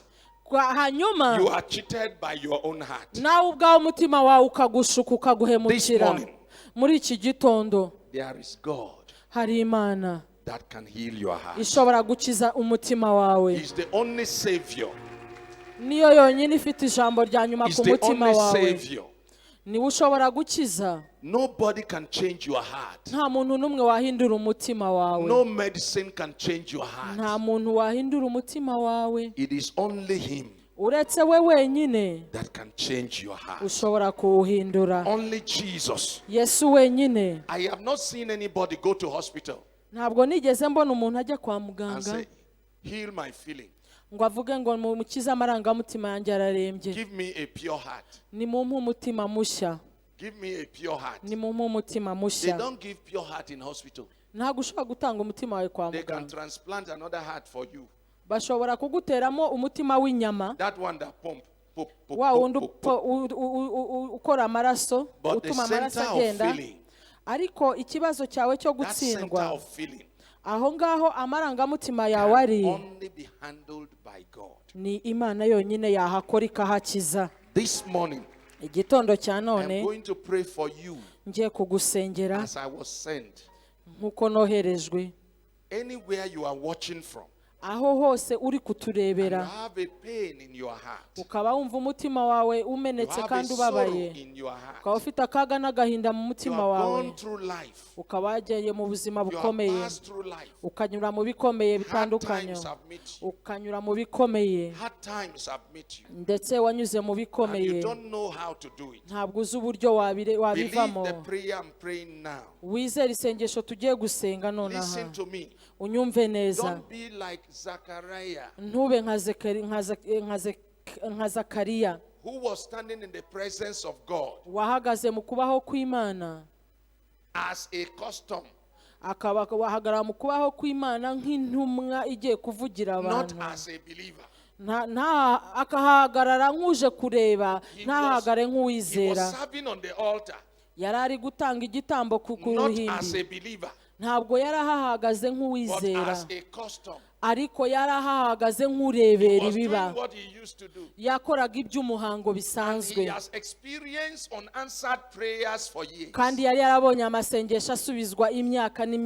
S2: hanyuma
S1: you are cheated by your own heart.
S2: nawe ubwawe umutima wawe ukagushuka
S1: This
S2: ukaguhemukira.
S1: morning,
S2: Muri iki gitondo
S1: there is God
S2: hari Imana
S1: that can heal your heart.
S2: ishobora gukiza umutima wawe.
S1: He's the only Savior.
S2: Niyo yonyine ifite ijambo rya nyuma
S1: He's
S2: ku
S1: the
S2: mutima
S1: only
S2: wawe.
S1: Savior.
S2: Niwe ushobora gukiza.
S1: Nobody can change your heart.
S2: Nta muntu n'umwe wahindura umutima wawe.
S1: No medicine can change your heart.
S2: Nta muntu wahindura umutima wawe.
S1: It is only Him
S2: Uretse we wenyine
S1: that can change your heart.
S2: ushobora kuwuhindura.
S1: Only Jesus.
S2: Yesu wenyine.
S1: I have not seen anybody go to hospital
S2: Ntabwo nigeze mbona umuntu ajya kwa
S1: and
S2: muganga
S1: say, heal my feeling.
S2: ngo avuge ngo mukize amarangamutima yanjye ararembye.
S1: Give me a pure heart.
S2: Nimumpe umutima mushya.
S1: Give me a pure heart.
S2: Nimumpe umutima
S1: They
S2: mushya.
S1: don't give pure heart in hospital.
S2: Ntabwo ushobora gutanga umutima wawe kwa
S1: They can
S2: muganga.
S1: transplant another heart for you.
S2: Bashobora kuguteramo umutima w'inyama.
S1: That one that pump.
S2: wa wundi ukora amaraso
S1: But the
S2: utuma amaraso
S1: center of
S2: agenda
S1: feeling,
S2: ariko ikibazo cyawe cyo
S1: that center
S2: gutsindwa
S1: of feeling
S2: aho ngaho amarangamutima yawe
S1: can
S2: ari
S1: only be handled by God.
S2: ni Imana yonyine yahakora ikahakiza.
S1: This morning,
S2: Igitondo cya
S1: I'm
S2: none
S1: going to pray for you
S2: ngiye kugusengera
S1: as I was sent.
S2: nk'uko noherejwe.
S1: Anywhere you are watching from,
S2: Aho hose uri
S1: you
S2: kuturebera
S1: have a pain in your heart.
S2: ukaba wumva umutima wawe
S1: You
S2: umenetse
S1: have a
S2: kandi
S1: sorrow
S2: ubabaye,
S1: in your heart.
S2: ukaba ufite akaga n'agahinda mu
S1: You
S2: mutima
S1: have
S2: wawe,
S1: gone through life.
S2: ukaba wagiye mu buzima
S1: You have
S2: bukomeye,
S1: passed through life.
S2: ukanyura mu bikomeye
S1: Hard
S2: bitandukanye,
S1: times have met you.
S2: ukanyura mu bikomeye
S1: Hard times have met you.
S2: ndetse wanyuze mu
S1: And
S2: bikomeye,
S1: you don't know how to do it.
S2: ntabwo uzi uburyo
S1: Believe
S2: wabivamo.
S1: the prayer I'm praying now.
S2: Wizere isengesho tugiye gusenga nonaha,
S1: Listen to me.
S2: unyumve neza,
S1: Don't be like Zachariah,
S2: ntube nka Zakariya
S1: who was standing in the presence of God
S2: wahagaze mu kubaho kw'Imana,
S1: as a custom,
S2: akaba wahagarara mu kubaho kw'Imana nk'intumwa igiye kuvugira
S1: not
S2: abantu,
S1: as a believer.
S2: akahagarara nk'uje kureba,
S1: He
S2: ntahagare
S1: was
S2: nk'uwizera.
S1: serving on the altar,
S2: Yari ari gutanga igitambo ku
S1: not as
S2: ruhimbi,
S1: a believer,
S2: ntabwo yari ahahagaze
S1: but
S2: nk'uwizera,
S1: as a custom.
S2: ariko yari ahahagaze
S1: He
S2: nk'urebera
S1: was
S2: ibiba.
S1: doing what he used to do.
S2: Yakoraga iby'umuhango
S1: And
S2: bisanzwe,
S1: he has experienced unanswered prayers for years.
S2: kandi yari yarabonye amasengesho asubizwa imyaka
S1: So he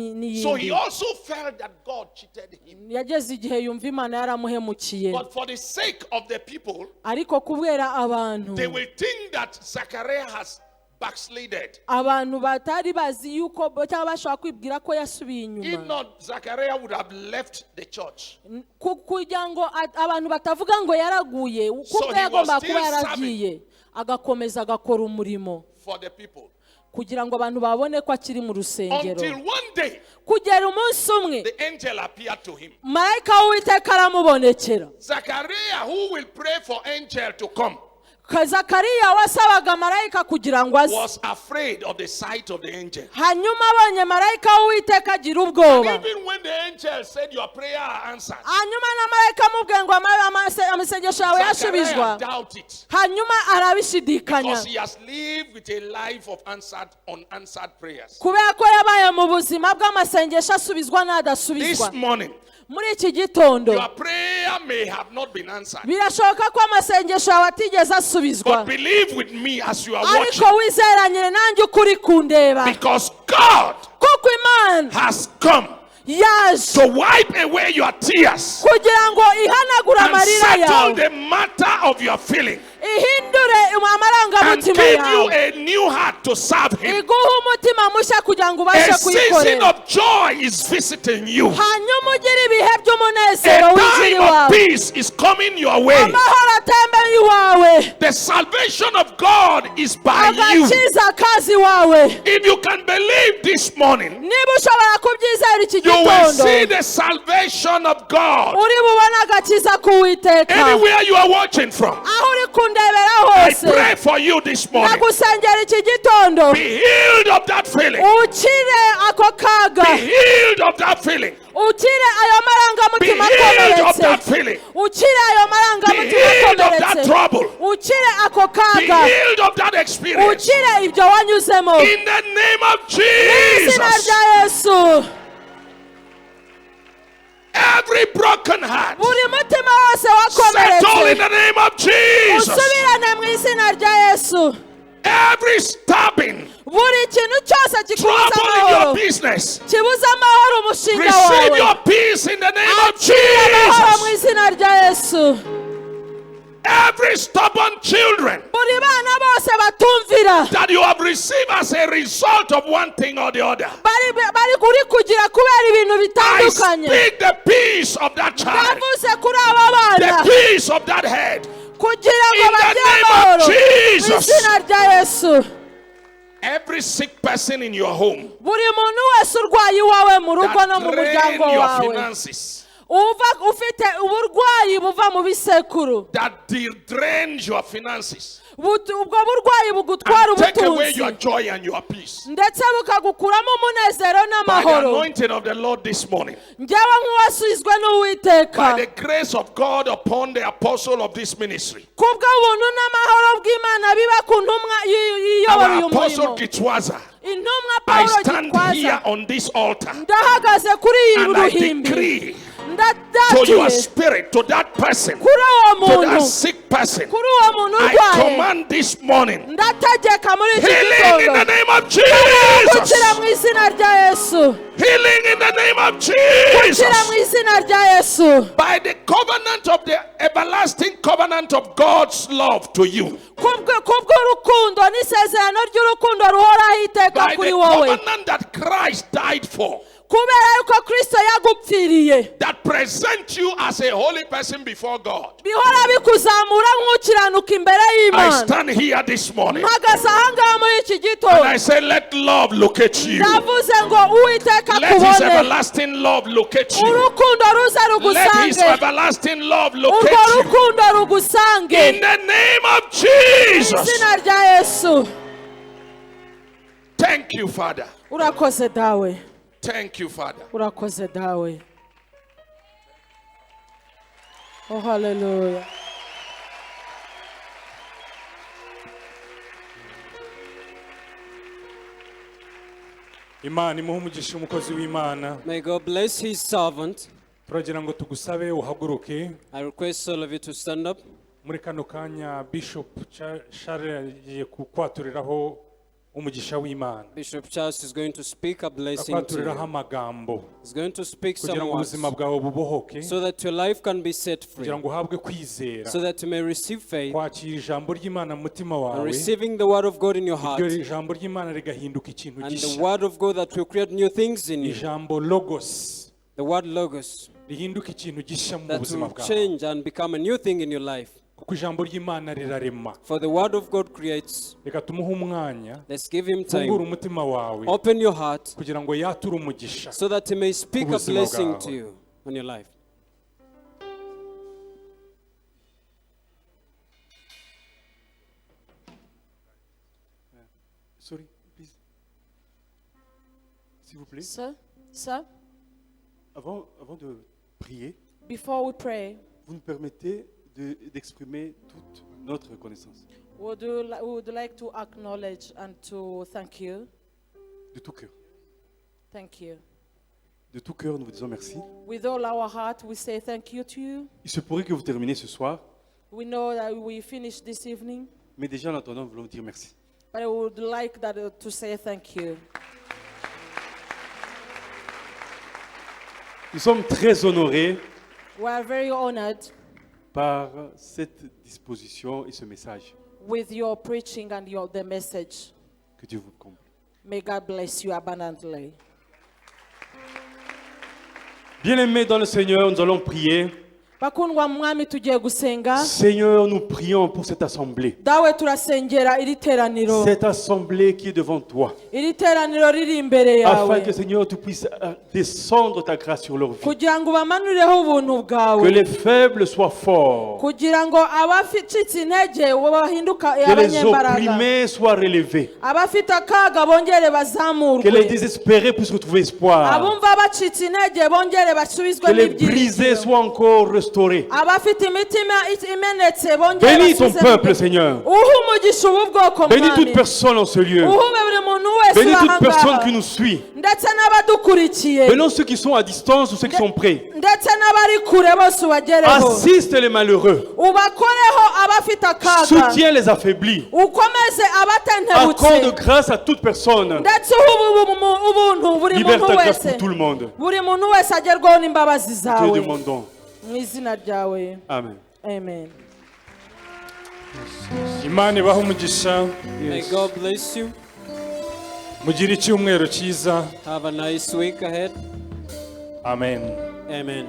S2: n'iyindi.
S1: also felt that God cheated him.
S2: Yageze igihe yumva Imana yaramuhemukiye,
S1: But for the sake of the people,
S2: ariko kubera abantu
S1: they will think that Zachariah has backslided.
S2: abantu batari bazi yuko cyangwa bashobora kwibwira ko yasubiye
S1: If
S2: inyuma,
S1: not, Zachariah would have left the church.
S2: kugira ngo abantu batavuga ngo yaraguye, kuko
S1: he
S2: yagomba
S1: was
S2: kuba
S1: still
S2: yaragiye agakomeza agakora umurimo
S1: For the people.
S2: kugira ngo abantu babone ko akiri mu rusengero,
S1: Until one day,
S2: kugera umunsi umwe
S1: the angel appeared to him.
S2: marayika w'Uwiteka aramubonekera.
S1: Zachariah, who will pray for angel to come,
S2: Zakariya wasabaga marayika kugira ngo aze,
S1: was afraid of the sight of the angel.
S2: hanyuma abonye marayika w'Uwiteka agira ubwoba,
S1: Even when the angel said your prayer are answered,
S2: hanyuma na marayika amubwiye ngo amasengesho yawe
S1: Zachariah
S2: yashubizwa,
S1: doubt it.
S2: hanyuma arabishidikanya
S1: Because he has lived with a life of unanswered prayers.
S2: kubera ko yabaye mu buzima bw'amasengesho asubizwa
S1: This
S2: n'adasubizwa.
S1: morning,
S2: Muri iki gitondo
S1: your prayer may have not been answered.
S2: birashoboka ko amasengesho yawe atigeze asubizwa,
S1: But believe with me as you are
S2: ariko
S1: watching,
S2: wizeranye nanjye ukuri kundeba,
S1: because God
S2: kuko Imana
S1: has come
S2: yaje
S1: to wipe away your tears
S2: kugira ngo ihanagure
S1: and
S2: amarira
S1: settle
S2: yawe,
S1: the matter of your feeling
S2: ihindure
S1: and
S2: amarangamutima
S1: give you
S2: yawe,
S1: a new heart to serve Him.
S2: iguhe umutima mushya kugira ngo ubashe
S1: A season
S2: kuyikorera,
S1: of joy is visiting you.
S2: hanyuma ugire ibihe
S1: A
S2: by'umunezero winjira
S1: time of
S2: iwawe,
S1: peace is coming your way.
S2: amahoro atembera iwawe,
S1: The salvation of God is by you.
S2: agakiza kazi iwawe.
S1: If you can believe this morning,
S2: Niba ushobora kubyizera iki
S1: you will see
S2: gitondo,
S1: the salvation of God
S2: uri bubone agakiza k'Uwiteka
S1: anywhere you are watching from.
S2: aho uri kundebera
S1: I
S2: hose.
S1: pray for you this morning.
S2: Ndagusengera iki gitondo,
S1: Be healed of that feeling.
S2: ukire ako kaga,
S1: Be healed of that feeling.
S2: ukire ayo
S1: Be
S2: marangamutima
S1: healed of
S2: akomeretse,
S1: that feeling.
S2: ukire ayo
S1: Be
S2: marangamutima
S1: healed of that
S2: akomeretse,
S1: trouble.
S2: ukire ako
S1: Be
S2: kaga,
S1: healed of that experience.
S2: ukire ibyo wanyuzemo
S1: In the name of
S2: mu izina
S1: Jesus.
S2: rya Yesu.
S1: Every broken heart,
S2: Buri mutima wose
S1: settle in
S2: wakomeretse
S1: the name of Jesus.
S2: usubirane mu izina rya Yesu.
S1: Every stabbing,
S2: Buri kintu cyose kikubuza
S1: trouble in your
S2: amahoro,
S1: business,
S2: kibuza amahoro umushinga
S1: receive
S2: wawe,
S1: your peace in the name of
S2: akira amahoro mu
S1: Jesus.
S2: izina rya Yesu.
S1: Every stubborn children
S2: Buri bana bose batumvira,
S1: that you have received as a result of one thing or the other,
S2: bari kuri kugira kubera ibintu
S1: I
S2: bitandukanye,
S1: speak the peace of that child,
S2: ndavuze kuri aba bana
S1: the peace of that head.
S2: kugira ngo
S1: In the
S2: bagire
S1: name of
S2: amahoro mu
S1: Jesus.
S2: izina rya Yesu.
S1: Every sick person in your home
S2: Buri muntu wese urwaye iwawe mu rugo no
S1: that
S2: mu
S1: drain
S2: muryango
S1: your
S2: wawe,
S1: finances,
S2: uva ufite uburwayi buva mu bisekuru
S1: that drains your finances
S2: ubwo burwayi bugutwara
S1: and take away
S2: ubutunzi
S1: your joy and your peace.
S2: ndetse bukagukuramo umunezero
S1: By the
S2: n'amahoro
S1: anointing of the Lord this morning,
S2: njyewe nk'uwasizwe
S1: by
S2: n'uwiteka
S1: the grace of God upon the apostle of this ministry,
S2: kubw'ubuntu n'amahoro bw'Imana biba ku ntumwa iyobora
S1: our
S2: uyu
S1: apostle
S2: murimo
S1: Gitwaza,
S2: intumwa
S1: I
S2: Pawulo
S1: stand here
S2: Gitwaza
S1: on this altar
S2: ndahagaze kuri iyi
S1: and I
S2: ruhimbi
S1: decree to your
S2: ndadatiye
S1: spirit, to that person,
S2: kuri uwo
S1: to that
S2: muntu
S1: sick person,
S2: kuri uwo muntu
S1: I
S2: urwaye
S1: command this morning
S2: ndategeka muri iki
S1: healing in the
S2: gitondo
S1: name of
S2: gukira mu
S1: Jesus.
S2: izina rya Yesu
S1: Healing in the name of
S2: gukira mu
S1: Jesus.
S2: izina rya Yesu
S1: By the covenant of the everlasting covenant of God's love to you.
S2: kubw'urukundo n'isezerano ry'urukundo ruhoraho iteka
S1: By
S2: kuri
S1: the
S2: wowe
S1: covenant that Christ died for.
S2: kubera yuko Kristo yagupfiriye
S1: That present you as a holy person before God.
S2: bihora bikuzamura nk'ukiranuka imbere
S1: I
S2: y'Imana
S1: stand here this morning
S2: mpagaze ahangaha muri iki
S1: and
S2: gitondo
S1: I say, let love locate you.
S2: ndavuze ngo uwiteka
S1: Let his
S2: kubone
S1: everlasting love locate you.
S2: urukundo ruze
S1: Let his
S2: rugusange
S1: everlasting love
S2: urwo
S1: locate you.
S2: rukundo rugusange
S1: In the name of
S2: mu
S1: Jesus.
S2: izina rya Yesu
S1: Thank you, Father.
S2: urakoze dawe
S1: Thank you, Father.
S2: urakoze dawe oh hallelujah
S4: Imana imuhe umugisha umukozi w'Imana.
S5: May God bless his servant.
S4: Turagira ngo tugusabe uhaguruke.
S5: I request all of you to stand up.
S4: Muri kano kanya Bishop Charles yagiye kwaturiraho umugisha w'Imana.
S5: Bishop Charles is going to speak a blessing to
S4: Akwaturiraho
S5: you.
S4: amagambo
S5: He's going to speak
S4: kugira
S5: some
S4: ngo
S5: words
S4: ubuzima bwawe bubohoke,
S5: so that your life can be set free,
S4: kugira ngo uhabwe kwizera,
S5: so that you may receive faith,
S4: kwakira ijambo ry'Imana mu mutima
S5: and
S4: wawe,
S5: receiving the word of God in your heart,
S4: iryo jambo ry'Imana rigahinduka ikintu
S5: and the
S4: gishya.
S5: word of God that will create new things in you.
S4: Ijambo logos
S5: The word logos
S4: rihinduka ikintu gishya mu
S5: that
S4: buzima
S5: will
S4: bwawe,
S5: change and become a new thing in your life.
S4: kuko ijambo ry'Imana rirarema.
S5: For the word of God creates.
S4: Reka tumuhe umwanya,
S5: Let's give him
S4: fungura
S5: time.
S4: umutima wawe
S5: Open your heart
S4: kugira ngo yature umugisha.
S5: so that he may speak a
S4: Ubuzima
S5: blessing
S4: bwawe.
S5: to you on your life.
S6: Sorry, please. S'il vous plaît,
S2: sir
S6: avant de prier,
S2: before we pray
S6: vous nous permettez d'exprimer toute notre reconnaissance
S2: would like to acknowledge and to thank you.
S6: de tout cœur.
S2: Thank you.
S6: De tout cœur, nous vous disons merci.
S2: With all our heart, we say thank you to you.
S6: Il se pourrait que vous terminiez ce soir,
S2: We know that we finish this evening,
S6: mais déjà en attendant, nous voulons vous dire merci.
S2: but I would like that to say thank you.
S6: Nous sommes très honorés
S2: We are very honored
S6: par cette disposition et ce message.
S2: with your preaching and the message.
S6: Que Dieu vous comble.
S2: May God bless you abundantly.
S6: Bien-aimés dans le Seigneur, nous allons prier.
S2: Bakundwa mu mwami tugiye gusenga.
S6: Seigneur, nous prions pour cette assemblée.
S2: Dawe turasengera iri teraniro.
S6: Cette assemblée qui est devant toi.
S2: Iri teraniro riri imbere
S6: Afin
S2: yawe.
S6: que, Seigneur, tu puisses descendre ta grâce sur leur vie.
S2: Kugira ngo bamanureho ubuntu
S6: Que
S2: bwawe.
S6: les faibles soient forts.
S2: Kugira ngo abafite intege bahinduka
S6: Que les
S2: abanyembaraga.
S6: opprimés soient relevés.
S2: Abafite akaga bongere
S6: Que les
S2: bazamurwe.
S6: désespérés puissent retrouver espoir.
S2: Abumva bacitse intege bongere
S6: Que
S2: basubizwe
S6: les brisés soient encore restaurés.
S2: abafite imitima imenetse bongere
S6: Bénis ton
S2: basubize
S6: peuple,
S2: mu-
S6: Seigneur.
S2: uha umugisha ubu bwoko
S6: Bénis
S2: mwami.
S6: toute personne en ce lieu.
S2: uhume buri muntu wese
S6: Bénis toute personne
S2: ahangaha
S6: qui nous suit.
S2: ndetse n'abadukurikiye
S6: Bénis ceux qui sont à distance ou ceux qui sont près.
S2: ndetse n'abari kure bose ubagereho
S6: Assiste les malheureux.
S2: ubakoreho abafite akaga
S6: Soutiens les affaiblis.
S2: ukomeze
S6: Accorde
S2: abatentebutse
S6: grâce à toute personne.
S2: ndetse uha ubuntu buri
S6: Libère
S2: muntu
S6: ta grâce
S2: wese
S6: pour tout le monde.
S2: buri muntu wese agerwaho n'imbabazi
S6: Nous te
S2: zawe
S6: le demandons.
S2: mu izina ryawe
S6: Amen.
S2: amen.
S4: Imana ibahe umugisha,
S5: May God bless you.
S4: mugire icyumweru cyiza.
S5: Have a nice week ahead.
S4: Amen.
S5: Amen.